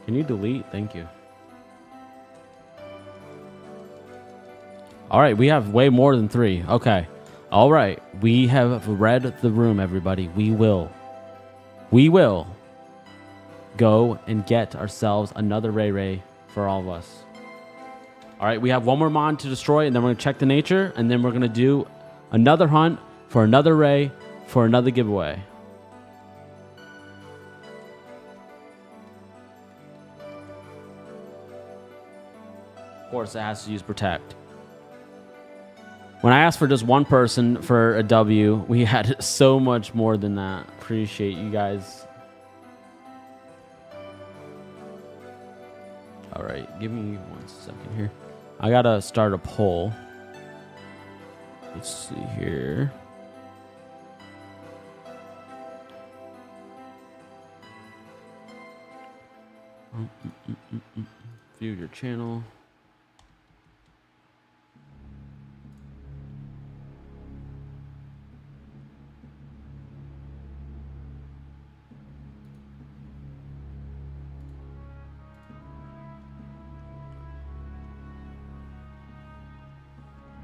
Speaker 1: Can you delete? Thank you. All right, we have way more than 3. Okay. All right, we have read the room, everybody. We will go and get ourselves another Ray for all of us. All right, we have one more mon to destroy, and then we're going to check the nature, and then we're going to do another hunt for another Ray for another giveaway. Of course, it has to use protect. When I asked for just one person for a W, we had so much more than that. Appreciate you guys. All right, give me 1 second here. I gotta start a poll. Let's see here. View your channel.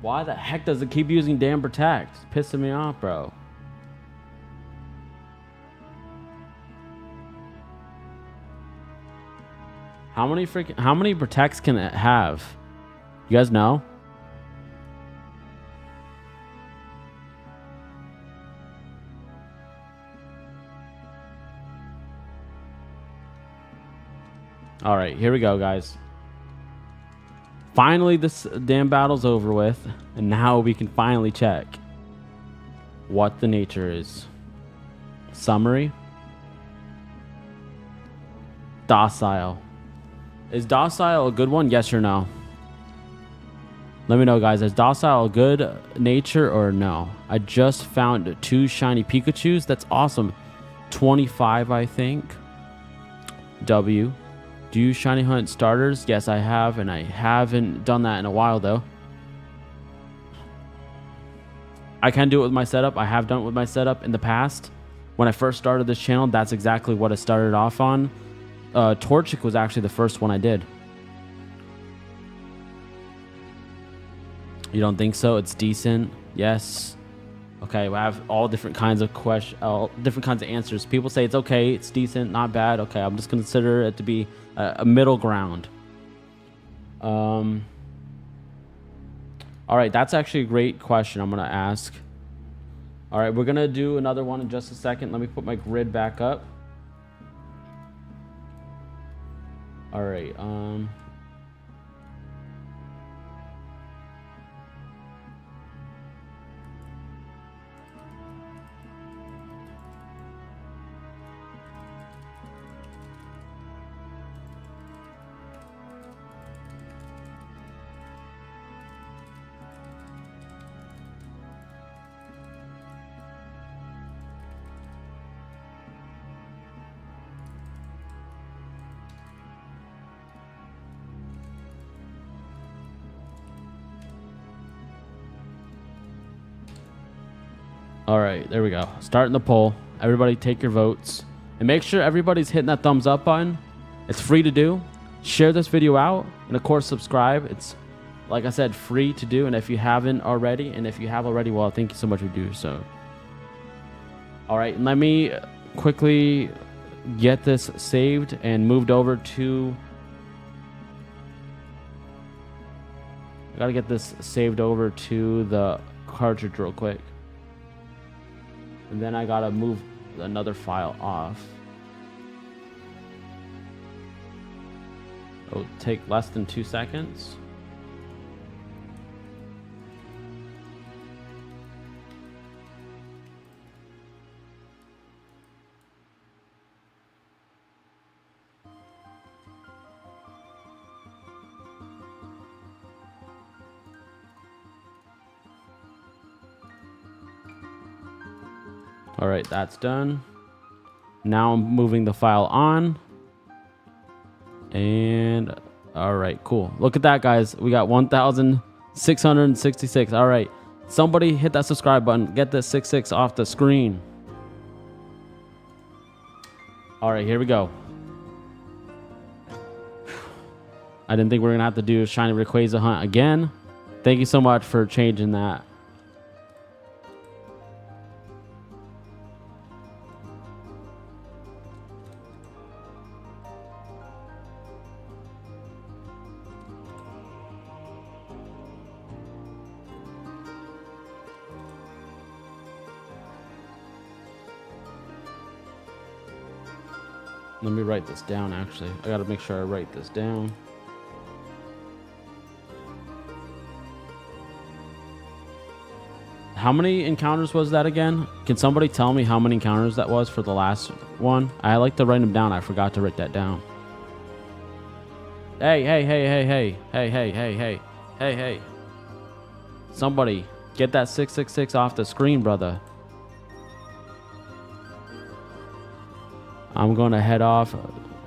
Speaker 1: Why the heck does it keep using damn protect? It's pissing me off, bro. How many protects can it have? You guys know? All right, here we go, guys. Finally, this damn battle's over with, and now we can finally check what the nature is. Summary. Docile. Is docile a good one? Yes or no? Let me know, guys. Is docile a good nature or no? I just found 2 shiny Pikachus. That's awesome. 25, I think. W. Do you shiny hunt starters? Yes, I have, and I haven't done that in a while, though. I can do it with my setup. I have done it with my setup in the past. When I first started this channel, that's exactly what I started off on. Torchic was actually the first one I did. You don't think so? It's decent. Yes. Okay, we have all different kinds of all different kinds of answers. People say it's okay, it's decent, not bad. Okay, I'm just consider it to be a middle ground. All right, that's actually a great question I'm gonna ask. All right, we're gonna do another one in just a second. Let me put my grid back up. All right. All right, there we go. Starting the poll. Everybody take your votes. And make sure everybody's hitting that thumbs up button. It's free to do. Share this video out. And of course, subscribe. It's, like I said, free to do. And if you haven't already, and if you have already, well, thank you so much for doing so. All right, let me quickly get this saved and moved over to... I gotta get this saved over to the cartridge real quick. And then I gotta move another file off. It'll take less than 2 seconds. All right, that's done. Now I'm moving the file on. And all right, cool. Look at that, guys. We got 1,666. All right, somebody hit that subscribe button. Get the 66 off the screen. All right, here we go. I didn't think we were gonna have to do a shiny Rayquaza hunt again. Thank you so much for changing that. Let me write this down, actually. I gotta make sure I write this down. How many encounters was that again? Can somebody tell me how many encounters that was for the last one? I like to write them down. I forgot to write that down. Hey, hey, hey, hey, hey, hey, hey, hey, hey, hey, hey. Somebody, get that 666 off the screen, brother. I'm going to head off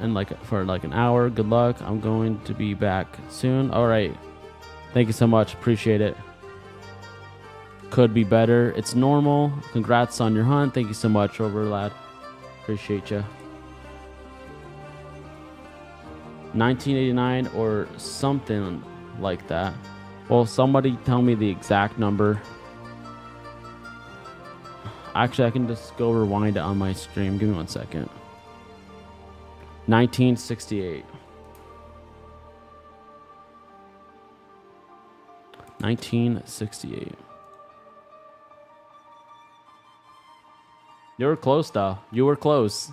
Speaker 1: and for an hour. Good luck. I'm going to be back soon. All right. Thank you so much. Appreciate it. Could be better. It's normal. Congrats on your hunt. Thank you so much, over lad. Appreciate you. 1989 or something like that. Well, somebody tell me the exact number. Actually, I can just go rewind it on my stream. Give me 1 second. 1968. 1968. You were close, though. You were close.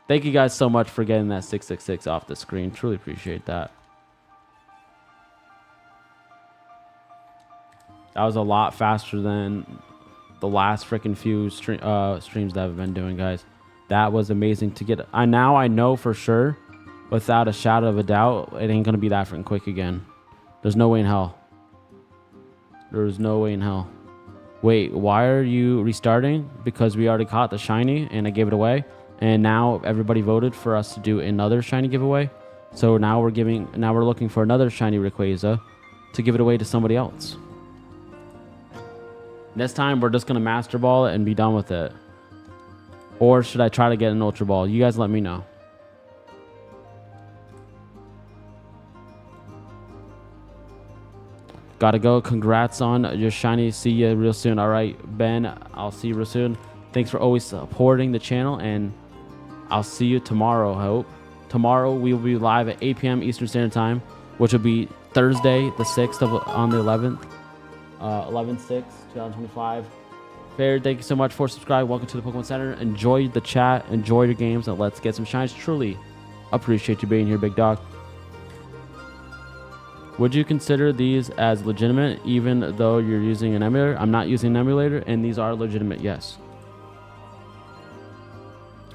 Speaker 1: Thank you guys so much for getting that 666 off the screen. Truly appreciate that. That was a lot faster than the last freaking few streams that I've been doing, guys. That was amazing to get. Now I know for sure, without a shadow of a doubt, it ain't gonna be that freaking quick again. There's no way in hell. There's no way in hell. Wait, why are you restarting? Because we already caught the shiny and I gave it away, and now everybody voted for us to do another shiny giveaway. So now we're looking for another shiny Rayquaza to give it away to somebody else. This time we're just gonna Master Ball it and be done with it. Or should I try to get an Ultra Ball? You guys let me know. Gotta go. Congrats on your shiny. See you real soon. All right, Ben. I'll see you real soon. Thanks for always supporting the channel, and I'll see you tomorrow. I hope tomorrow we will be live at 8 p.m. Eastern Standard Time, which will be Thursday, the 6th on the 11th, 11/6/2025. Fair, thank you so much for subscribing. Welcome to the Pokemon Center. Enjoy the chat, enjoy your games, and let's get some shines. Truly appreciate you being here, big dog. Would you consider these as legitimate even though you're using an emulator? I'm not using an emulator, and these are legitimate, yes.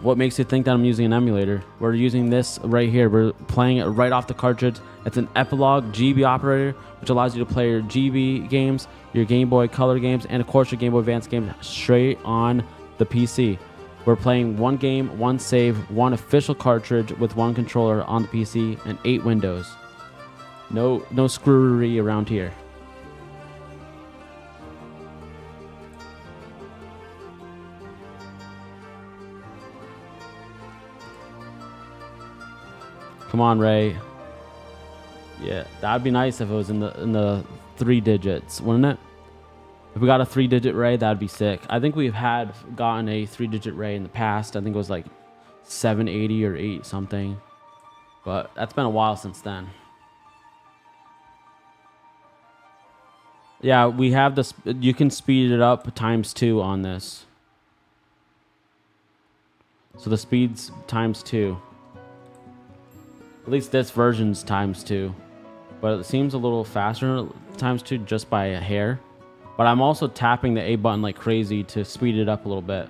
Speaker 1: What makes you think that I'm using an emulator? We're using this right here. We're playing it right off the cartridge. It's an Epilogue GB operator, which allows you to play your GB games, your Game Boy Color games, and of course your Game Boy Advance games straight on the PC. We're playing one game, one save, one official cartridge with one controller on the PC and 8 windows. No screwery around here. Come on, Ray. Yeah, that'd be nice if it was in the 3 digits, wouldn't it? If we got a 3-digit Ray, that'd be sick. I think we've had gotten a 3-digit Ray in the past. I think it was like 780 or 8 something. But that's been a while since then. Yeah, we have this. You can speed it up ×2 on this. So the speed's ×2. At least this version's ×2. But it seems a little faster ×2 just by a hair. But I'm also tapping the A button like crazy to speed it up a little bit.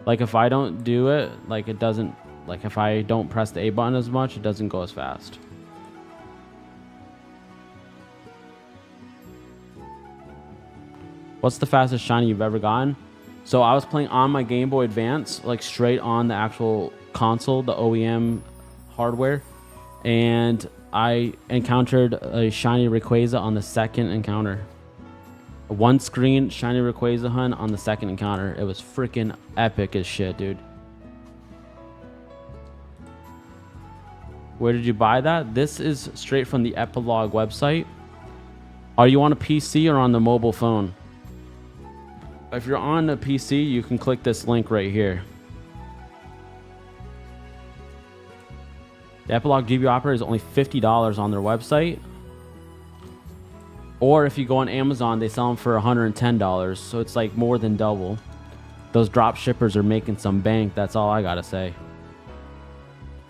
Speaker 1: Like if I don't do it, like it doesn't, like if I don't press the A button as much, it doesn't go as fast. What's the fastest shiny you've ever gotten? So I was playing on my Game Boy Advance, like straight on the actual console, the OEM hardware. And I encountered a shiny Rayquaza on the second encounter. A 1-screen shiny Rayquaza hunt on the second encounter. It was freaking epic as shit, dude. Where did you buy that? This is straight from the Epilogue website. Are you on a PC or on the mobile phone? If you're on a PC, you can click this link right here. The Epilogue GB operator is only $50 on their website. Or if you go on Amazon, they sell them for $110. So it's like more than double. Those drop shippers are making some bank. That's all I gotta say.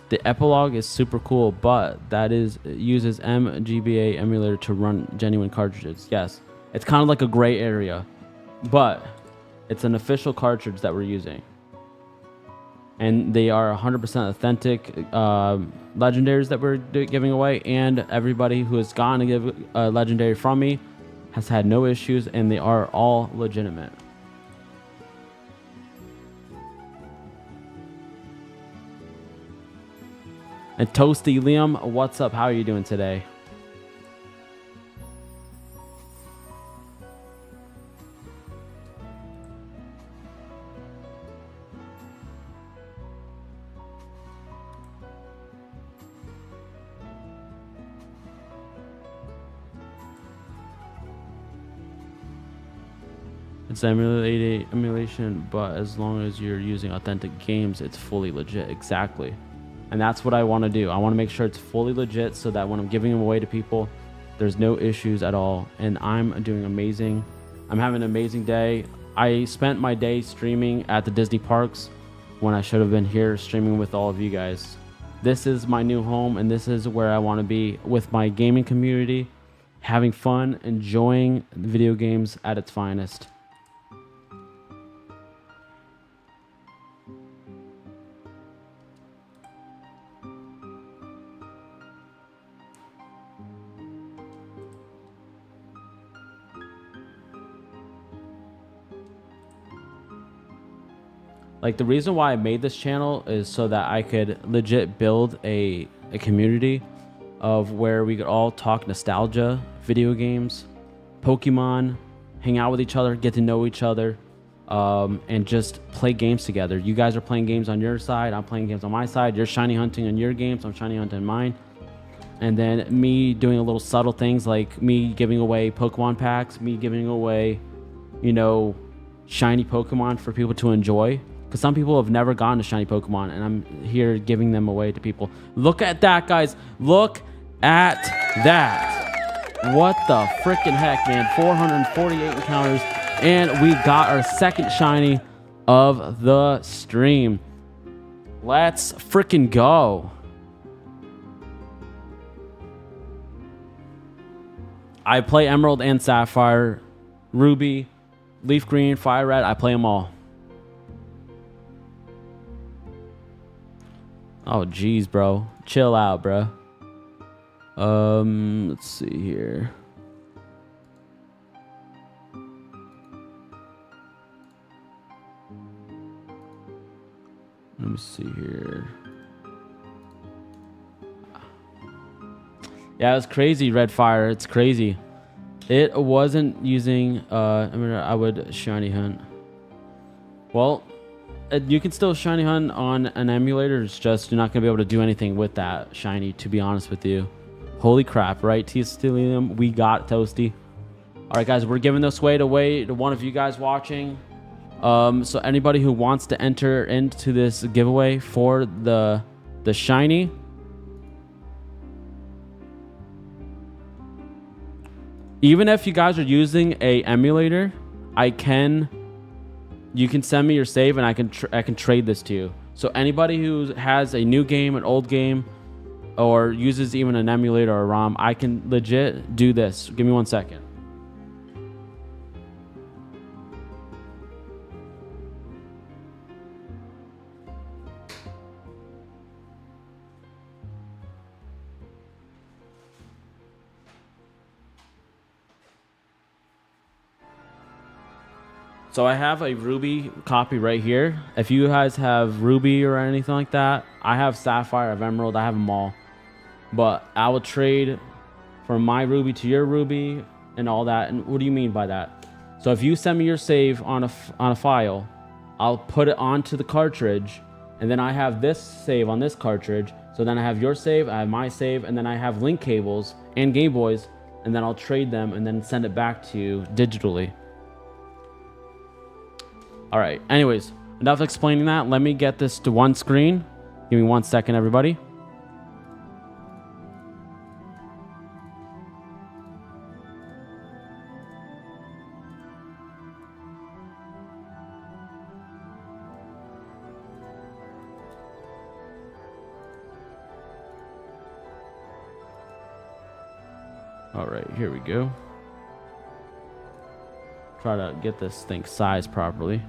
Speaker 1: The Epilogue is super cool, but that is, it uses MGBA emulator to run genuine cartridges. Yes, it's kind of like a gray area, but it's an official cartridge that we're using. And they are 100% authentic legendaries that we're giving away. And everybody who has gotten to give a legendary from me has had no issues, and they are all legitimate. And Toasty Liam, what's up? How are you doing today? It's emulation, but as long as you're using authentic games, it's fully legit. Exactly. And that's what I want to do. I want to make sure it's fully legit so that when I'm giving them away to people, there's no issues at all. And I'm doing amazing. I'm having an amazing day. I spent my day streaming at the Disney parks when I should have been here streaming with all of you guys. This is my new home, and this is where I want to be with my gaming community, having fun, enjoying video games at its finest. Like, the reason why I made this channel is so that I could legit build a community of where we could all talk nostalgia, video games, Pokemon, hang out with each other, get to know each other, and just play games together. You guys are playing games on your side, I'm playing games on my side, you're shiny hunting on your games, I'm shiny hunting on mine. And then me doing a little subtle things like me giving away Pokemon packs, me giving away, you know, shiny Pokemon for people to enjoy. Because some people have never gotten a shiny Pokemon, and I'm here giving them away to people. Look at that, guys. Look at that. What the freaking heck, man. 448 encounters, and we got our second shiny of the stream. Let's freaking go. I play Emerald and Sapphire, Ruby, Leaf Green, Fire Red. I play them all. Oh, geez, bro. Chill out, bro. Let's see here. Let me see here. Yeah, it's crazy, Red Fire. It's crazy. It wasn't using... I mean, I would shiny hunt. Well... you can still shiny hunt on an emulator. It's just you're not going to be able to do anything with that shiny, to be honest with you. Holy crap, right? T-Stellium, we got Toasty. All right, guys, we're giving this away to one of you guys watching. So anybody who wants to enter into this giveaway for the shiny, even if you guys are using a emulator, you can send me your save and I can trade this to you. So anybody who has a new game, an old game, or uses even an emulator or a ROM, I can legit do this. Give me 1 second. So I have a Ruby copy right here. If you guys have Ruby or anything like that, I have Sapphire, I have Emerald, I have them all. But I will trade from my Ruby to your Ruby and all that. And what do you mean by that? So if you send me your save on a file, I'll put it onto the cartridge, and then I have this save on this cartridge. So then I have your save, I have my save, and then I have link cables and Game Boys, and then I'll trade them and then send it back to you digitally. All right, anyways, enough explaining that. Let me get this to one screen. Give me 1 second, everybody. All right, here we go. Try to get this thing sized properly.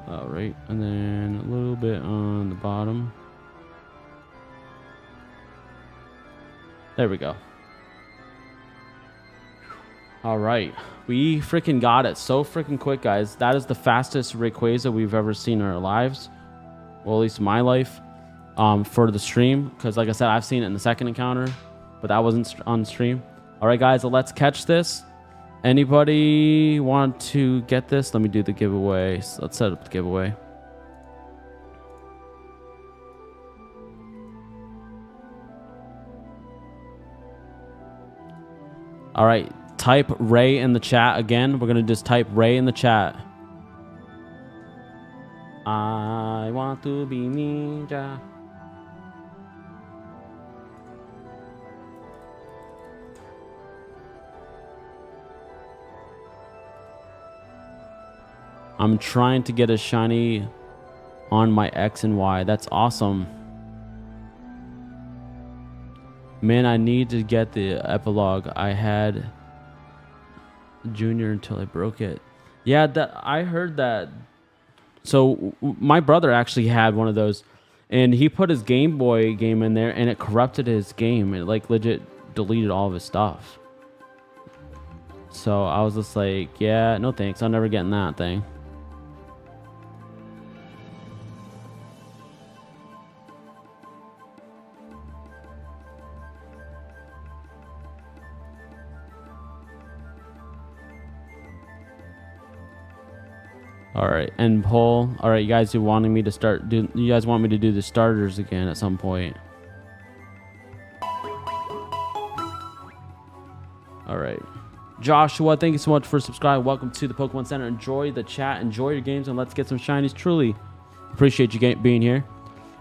Speaker 1: All right, and then a little bit on the bottom. There we go. All right, we freaking got it so freaking quick, guys. That is the fastest Rayquaza we've ever seen in our lives. Well, at least in my life, for the stream. Because like I said, I've seen it in the second encounter, but that wasn't on stream. All right, guys, so let's catch this. Anybody want to get this? Let me do the giveaway. So let's set up the giveaway. All right, type Ray in the chat again. We're going to just type Ray in the chat. I want to be ninja. I'm trying to get a shiny on my X and Y. That's awesome. Man, I need to get the epilogue. I had Junior until I broke it. Yeah, that I heard that. So my brother actually had one of those, and he put his Game Boy game in there, and it corrupted his game. It like legit deleted all of his stuff. So I was just like, yeah, no thanks. I'm never getting that thing. All right, and poll. All right, you guys You guys want me to do the starters again at some point? All right. Joshua, thank you so much for subscribing. Welcome to the Pokemon Center. Enjoy the chat, enjoy your games, and let's get some shinies. Truly appreciate you being here.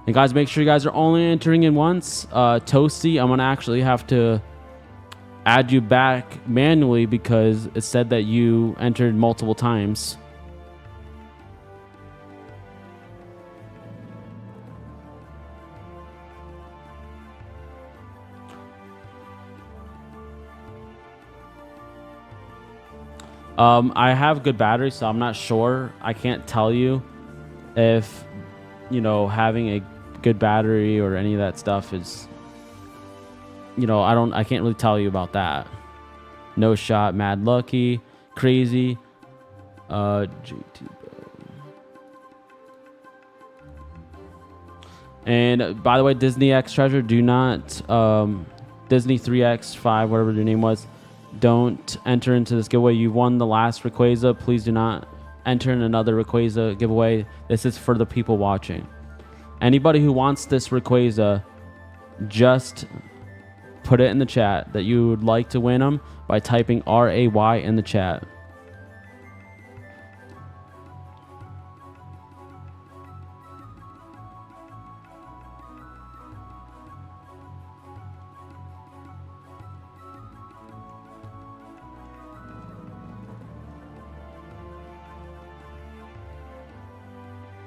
Speaker 1: And guys, make sure you guys are only entering in once. Toasty, I'm gonna actually have to add you back manually because it said that you entered multiple times. I have good battery, so I'm not sure. I can't tell you if, having a good battery or any of that stuff is, I can't really tell you about that. No shot, mad lucky, crazy, JT. And by the way, Disney X Treasure, do not, Disney 3X5, whatever your name was, don't enter into this giveaway. You won the last Rayquaza. Please do not enter in another Rayquaza giveaway. This is for the people watching. Anybody who wants this Rayquaza, just put it in the chat that you would like to win them by typing RAY in the chat.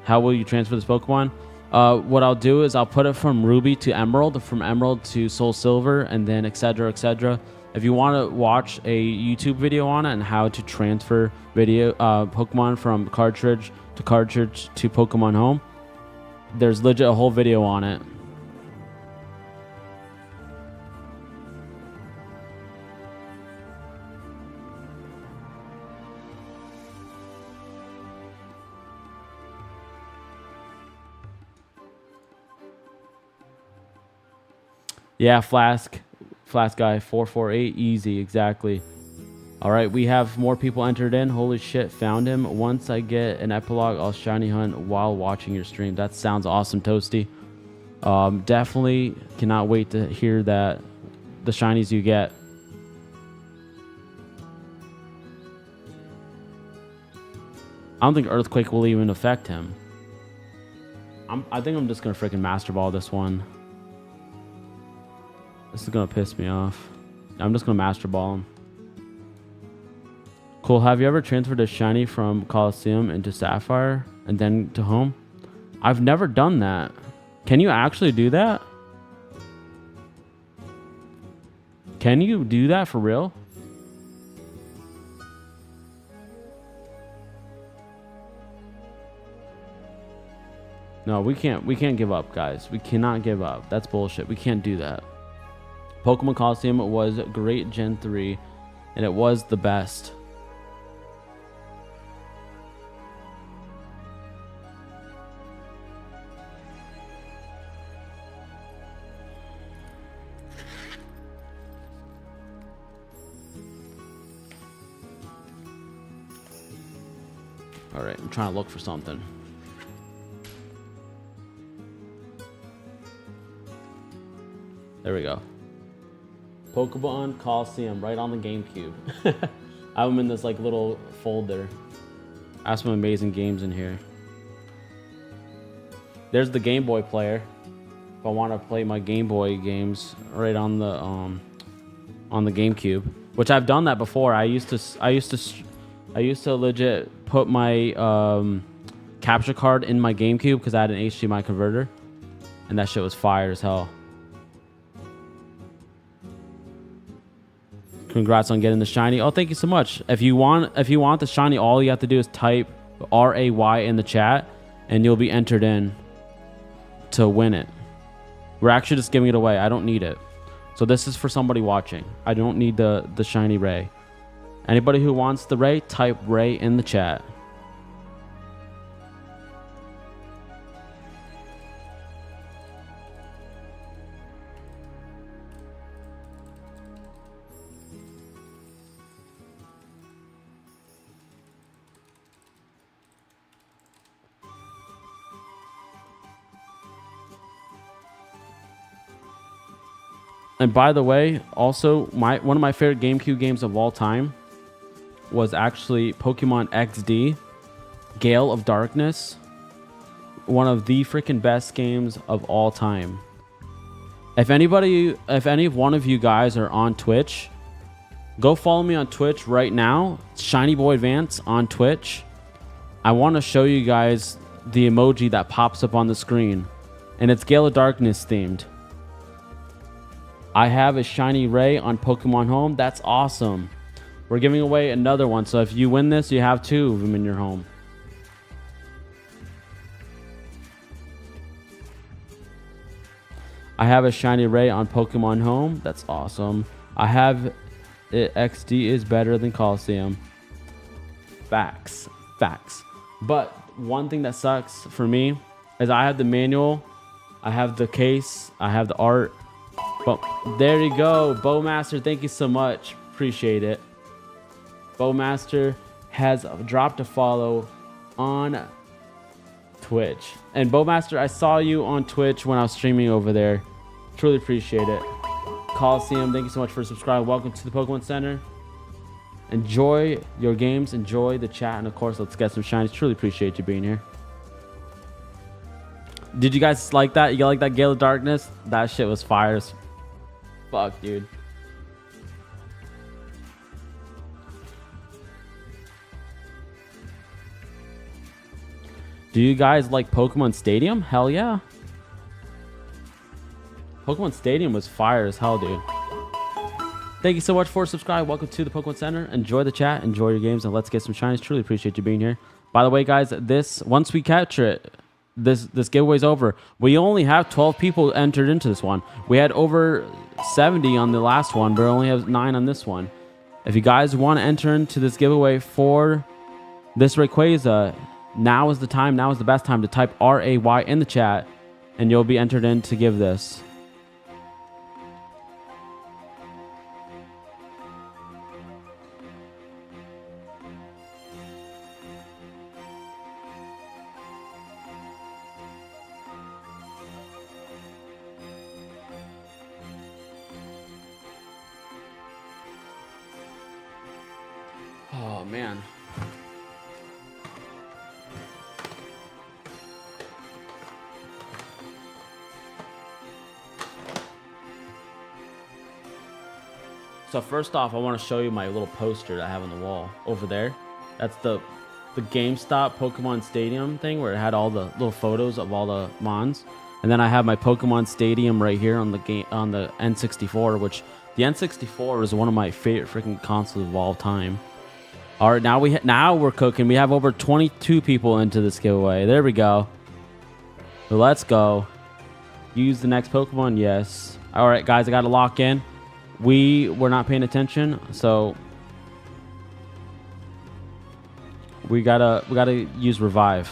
Speaker 1: How will you transfer this Pokemon? What I'll do is I'll put it from Ruby to Emerald, from Emerald to Soul Silver, and then etc. etc. If you want to watch a YouTube video on it and how to transfer Pokemon from cartridge to Pokemon Home, there's legit a whole video on it. Yeah, Flask guy, 448, easy, exactly. All right, we have more people entered in. Holy shit, found him. Once I get an epilogue, I'll shiny hunt while watching your stream. That sounds awesome, Toasty. Definitely cannot wait to hear the shinies you get. I don't think Earthquake will even affect him. I think I'm just gonna freaking Master Ball this one. This is gonna piss me off. I'm just gonna Master Ball him. Cool. Have you ever transferred a shiny from Coliseum into Sapphire and then to home? I've never done that. Can you actually do that? Can you do that for real? No, we can't give up, guys. We cannot give up. That's bullshit. We can't do that. Pokemon Coliseum was great Gen 3, and it was the best. All right, I'm trying to look for something. There we go. Pokemon Coliseum, right on the GameCube. I have them in this like little folder. I have some amazing games in here. There's the Game Boy player. If I want to play my Game Boy games, right on the GameCube, which I've done that before. I used to legit put my capture card in my GameCube because I had an HDMI converter, and that shit was fire as hell. Congrats on getting the shiny. Oh, thank you so much. If you want the shiny, all you have to do is type RAY in the chat, and you'll be entered in to win it. We're actually just giving it away. I don't need it. So this is for somebody watching. I don't need the shiny Ray. Anybody who wants the Ray, type Ray in the chat. And by the way, also one of my favorite GameCube games of all time was actually Pokemon XD, Gale of Darkness. One of the freaking best games of all time. If any one of you guys are on Twitch, go follow me on Twitch right now. Shiny Boy Advance on Twitch. I want to show you guys the emoji that pops up on the screen, and it's Gale of Darkness themed. I have a shiny Ray on Pokemon Home. That's awesome. We're giving away another one, so if you win this, you have 2 of them in your home. I have a shiny Ray on Pokemon Home. That's awesome. I have it. XD is better than Coliseum. Facts. But one thing that sucks for me is I have the manual, I have the case, I have the art. But there you go, Bowmaster. Thank you so much. Appreciate it. Bowmaster has dropped a follow on Twitch. And Bowmaster, I saw you on Twitch when I was streaming over there. Truly appreciate it. Coliseum, thank you so much for subscribing. Welcome to the Pokemon Center. Enjoy your games, enjoy the chat, and of course, let's get some shinies. Truly appreciate you being here. Did you guys like that? You like that Gale of Darkness? That shit was fire as fuck, dude. Do you guys like Pokemon Stadium? Hell yeah. Pokemon Stadium was fire as hell, dude. Thank you so much for subscribing. Welcome to the Pokemon Center. Enjoy the chat, enjoy your games, and let's get some shinies. Truly appreciate you being here. By the way, guys, once we capture it, this giveaway's over. We only have 12 people entered into this one. We had over 70 on the last one, but we only have 9 on this one. If you guys want to enter into this giveaway for this Rayquaza, now is the time. Now is the best time to type RAY in the chat, and you'll be entered in to give this. Oh, man. So first off, I want to show you my little poster that I have on the wall over there. That's the GameStop Pokemon Stadium thing where it had all the little photos of all the Mons. And then I have my Pokemon Stadium right here on the N64, which the N64 is one of my favorite freaking consoles of all time. All right, now we're cooking. We have over 22 people into this giveaway. There we go. So let's go. Use the next Pokemon. Yes. All right, guys, I got to lock in. We were not paying attention, so we gotta use revive.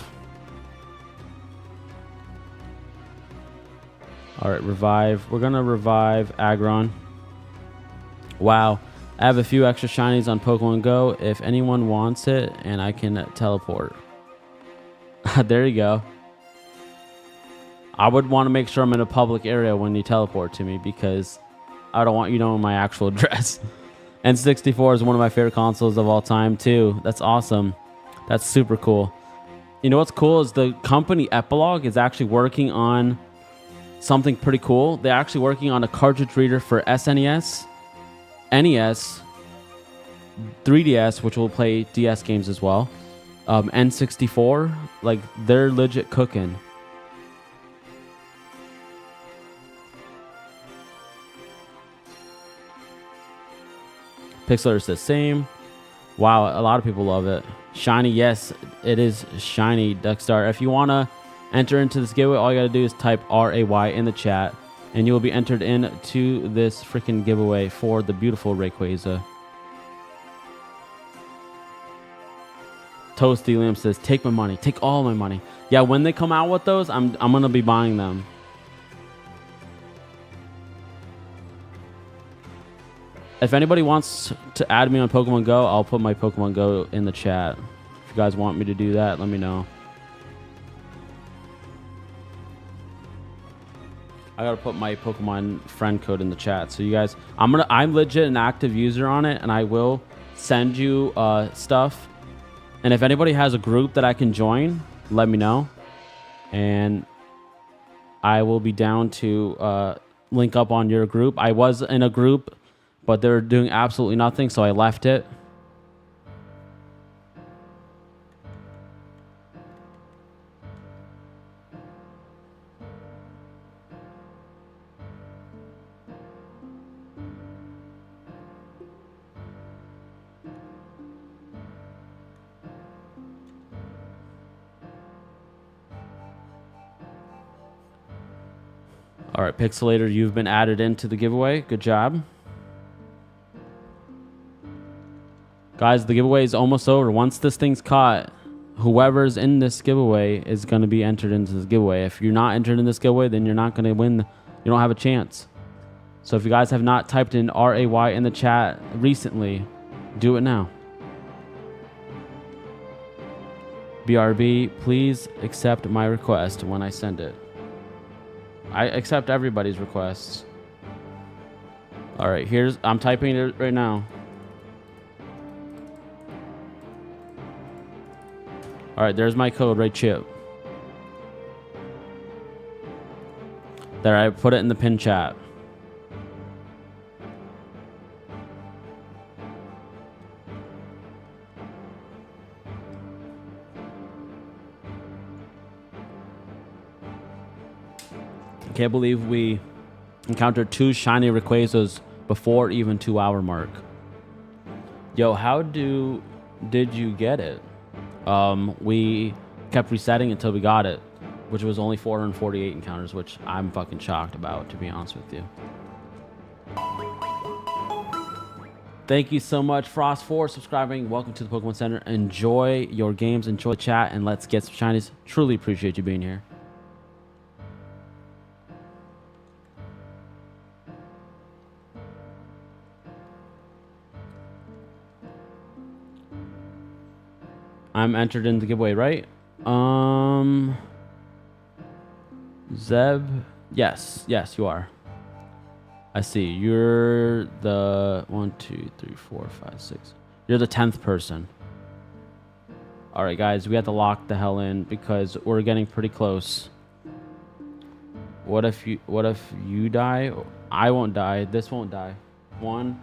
Speaker 1: All right, revive. We're gonna revive Aggron. Wow. I have a few extra shinies on Pokemon Go if anyone wants it, and I can teleport. There you go. I would want to make sure I'm in a public area when you teleport to me because I don't want you knowing my actual address. N64 is one of my favorite consoles of all time too. That's awesome. That's super cool. You know what's cool is the company Epilogue is actually working on something pretty cool. They're actually working on a cartridge reader for SNES, NES, 3DS, which will play DS games as well, N64. Like, they're legit cooking. Pixlr says same. Wow, a lot of people love it. Shiny, yes, it is shiny, Duckstar. If you want to enter into this giveaway, all you got to do is type RAY in the chat, and you will be entered into this freaking giveaway for the beautiful Rayquaza. Toasty Liam says, take my money. Take all my money. Yeah, when they come out with those, I'm going to be buying them. If anybody wants to add me on Pokemon Go, I'll put my Pokemon Go in the chat. If you guys want me to do that, let me know. I gotta put my Pokemon friend code in the chat. So you guys, I'm legit an active user on it, and I will send you stuff. And if anybody has a group that I can join, let me know, and I will be down to link up on your group. I was in a group, but they were doing absolutely nothing, so I left it. All right, Pixelator, you've been added into the giveaway. Good job. Guys, the giveaway is almost over. Once this thing's caught, whoever's in this giveaway is going to be entered into this giveaway. If you're not entered in this giveaway, then you're not going to win. You don't have a chance. So if you guys have not typed in RAY in the chat recently, do it now. BRB, please accept my request when I send it. I accept everybody's requests. All right, I'm typing it right now. All right, there's my code, right, Chip. There, I put it in the pin chat. I can't believe we encountered 2 shiny Rayquazas before even 2-hour mark. Yo, how did you get it? We kept resetting until we got it, which was only 448 encounters, which I'm fucking shocked about, to be honest with you. Thank you so much, Frost, for subscribing. Welcome to the Pokemon Center. Enjoy your games, enjoy the chat, and let's get some shinies. Truly appreciate you being here. I'm entered in the giveaway, right? Zeb, yes, you are. I see. You're the 1, 2, 3, 4, 5, 6. You're the 10th person. All right, guys, we have to lock the hell in because we're getting pretty close. What if you die? I won't die. This won't die. 1.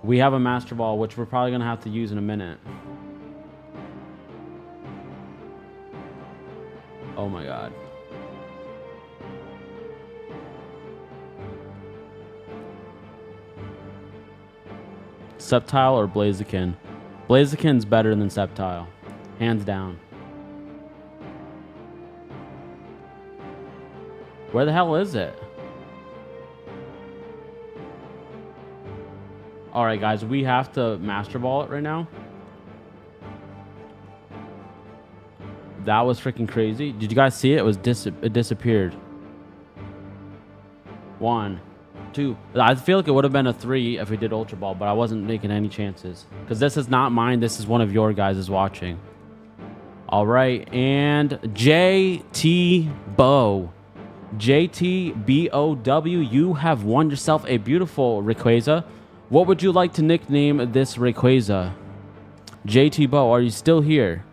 Speaker 1: We have a Master Ball, which we're probably gonna have to use in a minute. Oh my god. Sceptile or Blaziken? Blaziken's better than Sceptile. Hands down. Where the hell is it? Alright guys, we have to Master Ball it right now. That was freaking crazy. Did you guys see it? It disappeared. 1, 2. I feel like it would have been a 3 if we did Ultra Ball, but I wasn't making any chances. Because this is not mine. This is one of your guys' watching. All right. And JT Bow. JTBOW, you have won yourself a beautiful Rayquaza. What would you like to nickname this Rayquaza? JT Bow, are you still here?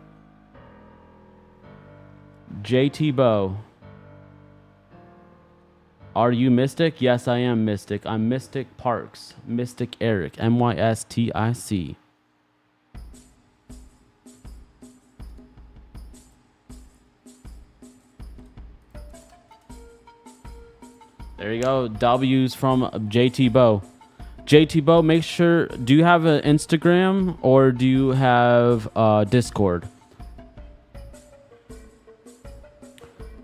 Speaker 1: JT Bow. Are you Mystic? Yes, I am Mystic. I'm Mystic Parks. Mystic Eric. MYSTIC. There you go. W's from JT Bow. JT Bow, make sure, do you have an Instagram or do you have Discord?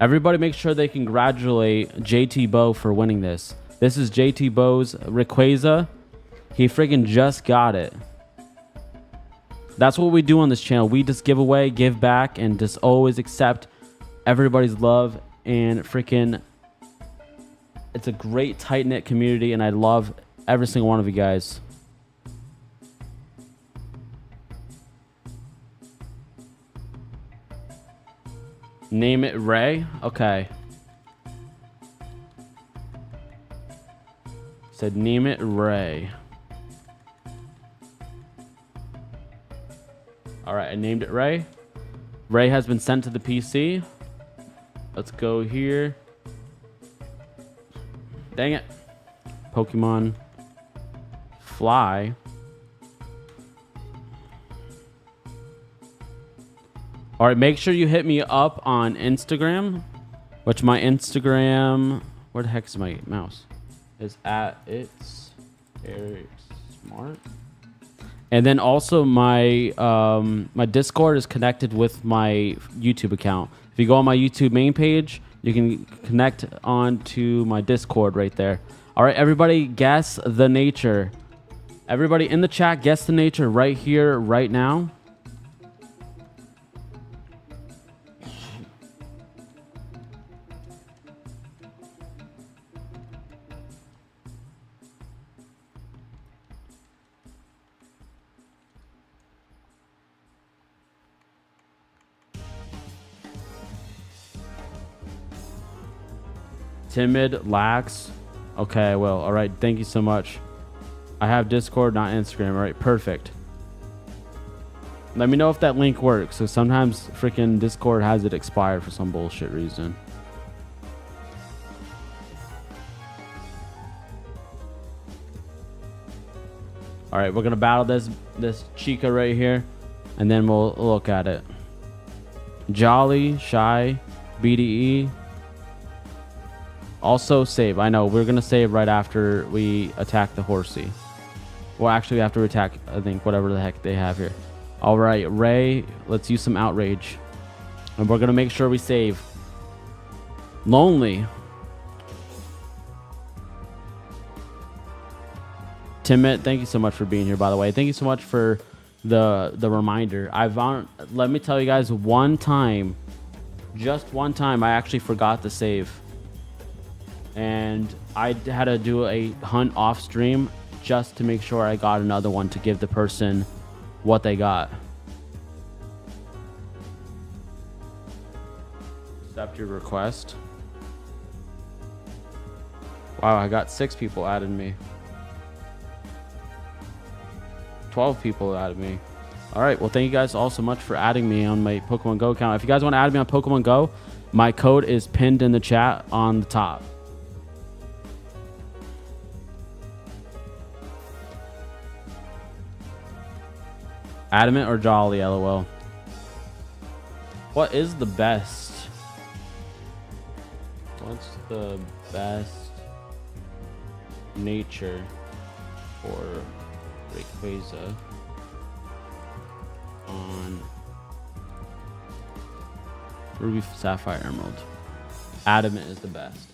Speaker 1: Everybody make sure they congratulate JT Bow for winning this. This is JT Bow's Rayquaza. He freaking just got it. That's what we do on this channel. We just give away, give back, and just always accept everybody's love. And freaking, it's a great tight-knit community, and I love every single one of you guys. Name it Ray? Okay. Said name it Ray. All right, I named it Ray. Ray has been sent to the PC. Let's go here. Dang it. Pokemon Fly. All right, make sure you hit me up on Instagram, which my Instagram, where the heck is my mouse? Is at It's Eric Smart. And then also my my Discord is connected with my YouTube account. If you go on my YouTube main page, you can connect on to my Discord right there. All right, everybody, guess the nature. Everybody in the chat, guess the nature right here, right now. Timid, lax. Okay, well, all right. Thank you so much. I have Discord, not Instagram. All right, perfect. Let me know if that link works. So sometimes freaking Discord has it expired for some bullshit reason. All right, we're gonna battle this Chica right here, and then we'll look at it. Jolly, shy, BDE. Also save. I know we're gonna save right after we attack the horsey. Well, actually, after we attack, I think whatever the heck they have here. All right, Ray. Let's use some outrage, and we're gonna make sure we save. Lonely. Timid, thank you so much for being here. By the way, thank you so much for the reminder. Let me tell you guys, one time, just one time, I actually forgot to save. And I had to do a hunt off stream just to make sure I got another one to give the person what they got. Accept your request. Wow, I got 6 people added me. 12 people added me. All right, well, thank you guys all so much for adding me on my Pokemon Go account. If you guys want to add me on Pokemon Go, my code is pinned in the chat on the top. Adamant or Jolly, LOL. What is the best? What's the best nature for Rayquaza on Ruby, Sapphire, Emerald? Adamant is the best.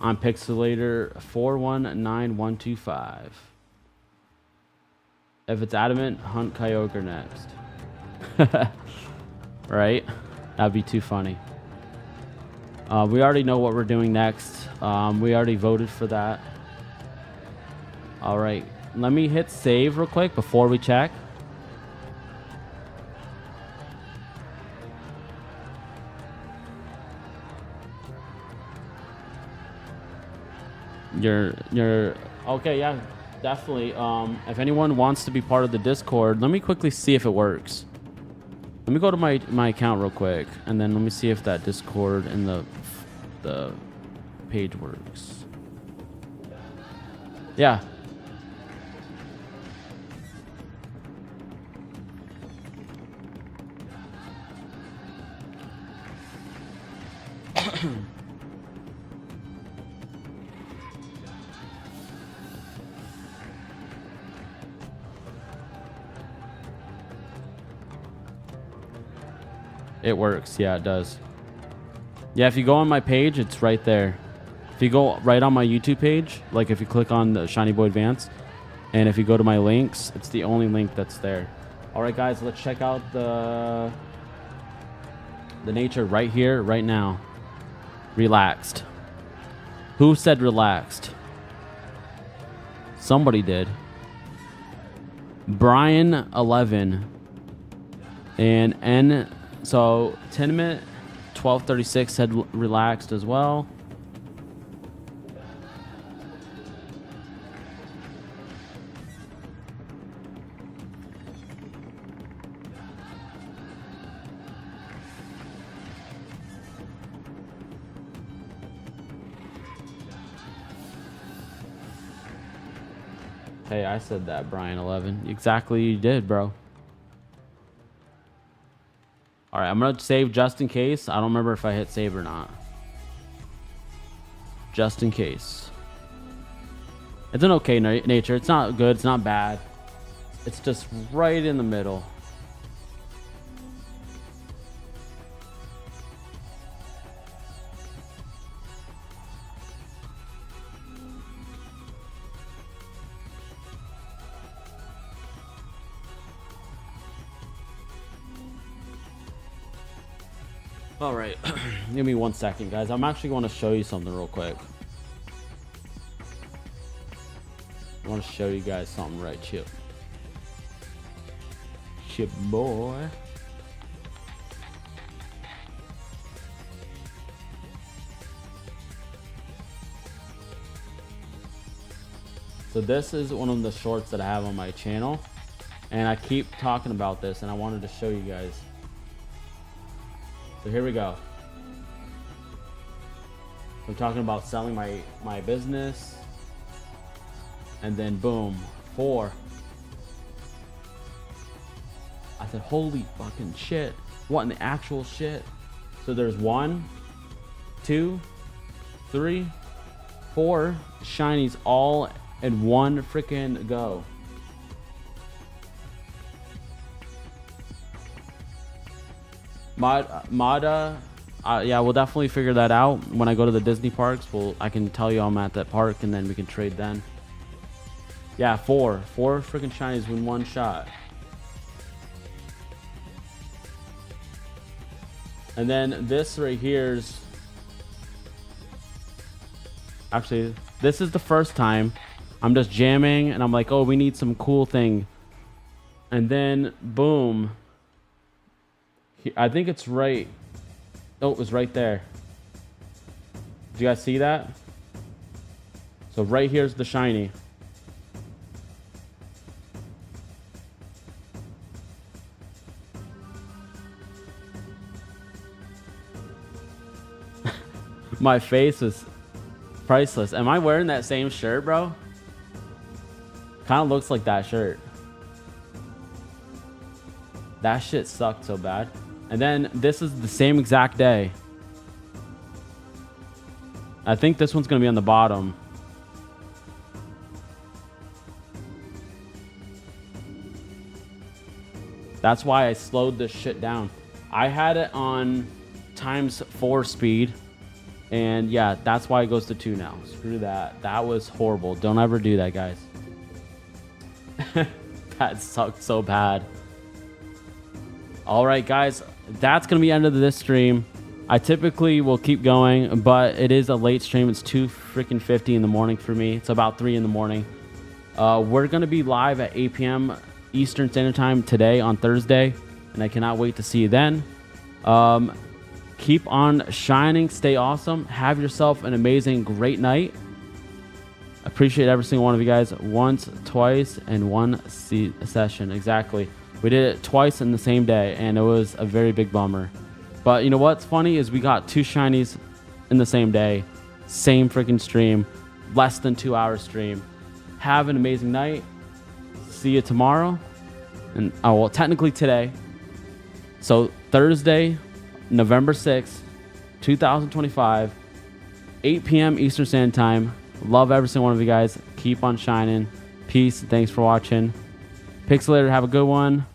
Speaker 1: On Pixelator 419125. If it's Adamant, hunt Kyogre next. Right? That'd be too funny. We already know what we're doing next. We already voted for that. All right. Let me hit save real quick before we check. You're okay, yeah, definitely. If anyone wants to be part of the Discord, let me quickly see if it works. Let me go to my account real quick, and then let me see if that Discord in the page works. Yeah. It works. Yeah, it does. Yeah, if you go on my page, it's right there. If you go right on my YouTube page, like if you click on the Shiny Boy Advance, and if you go to my links, it's the only link that's there. All right, guys, let's check out the nature right here, right now. Relaxed. Who said relaxed? Somebody did. Brian 11 and N. So 10 minute 1236 said relaxed as well. Hey, I said that, Brian 11. Exactly, you did, bro. All right, I'm gonna save just in case. I don't remember if I hit save or not. Just in case. It's an okay nature. It's not good. It's not bad. It's just right in the middle. All right, give me 1 second, guys. I'm actually going to show you something real quick. I want to show you guys something right, Chip. Chip boy. So this is one of the shorts that I have on my channel, and I keep talking about this, and I wanted to show you guys. So here we go. I'm talking about selling my business, and then boom, 4. I said, holy fucking shit. What in the actual shit? So there's 1, 2, 3, 4 shinies all in one freaking go. Yeah, we'll definitely figure that out when I go to the Disney parks. I can tell you I'm at that park, and then we can trade then. Yeah, 4 freaking shinies in one shot. And then this right here's actually, this is the first time I'm just jamming, and I'm like, oh, we need some cool thing, and then boom. I think it's right. Oh, it was right there. Did you guys see that? So right here's the shiny. My face is priceless. Am I wearing that same shirt, bro? Kind of looks like that shirt. That shit sucked so bad. And then this is the same exact day. I think this one's gonna be on the bottom. That's why I slowed this shit down. I had it on ×4 speed. And yeah, that's why it goes to 2 now. Screw that. That was horrible. Don't ever do that, guys. That sucked so bad. All right, guys. That's going to be the end of this stream. I typically will keep going, but it is a late stream. It's 2:50 in the morning for me. It's about 3 in the morning. We're going to be live at 8 p.m. Eastern Standard Time today on Thursday, and I cannot wait to see you then. Keep on shining. Stay awesome. Have yourself an amazing, great night. Appreciate every single one of you guys. Once, twice, and one session. Exactly. We did it twice in the same day, and it was a very big bummer. But you know what's funny is we got 2 shinies in the same day. Same freaking stream. Less than 2 hour stream. Have an amazing night. See you tomorrow. And well, technically today. So Thursday, November 6th, 2025, 8 p.m. Eastern Standard Time. Love every single one of you guys. Keep on shining. Peace. Thanks for watching. Pixelator, have a good one.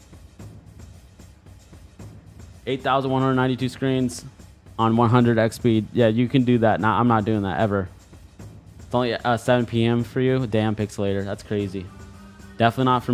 Speaker 1: 8,192 screens on 100x speed. Yeah, you can do that. I'm not doing that ever. It's only 7 p.m. for you. Damn, Pixelator. That's crazy. Definitely not for me.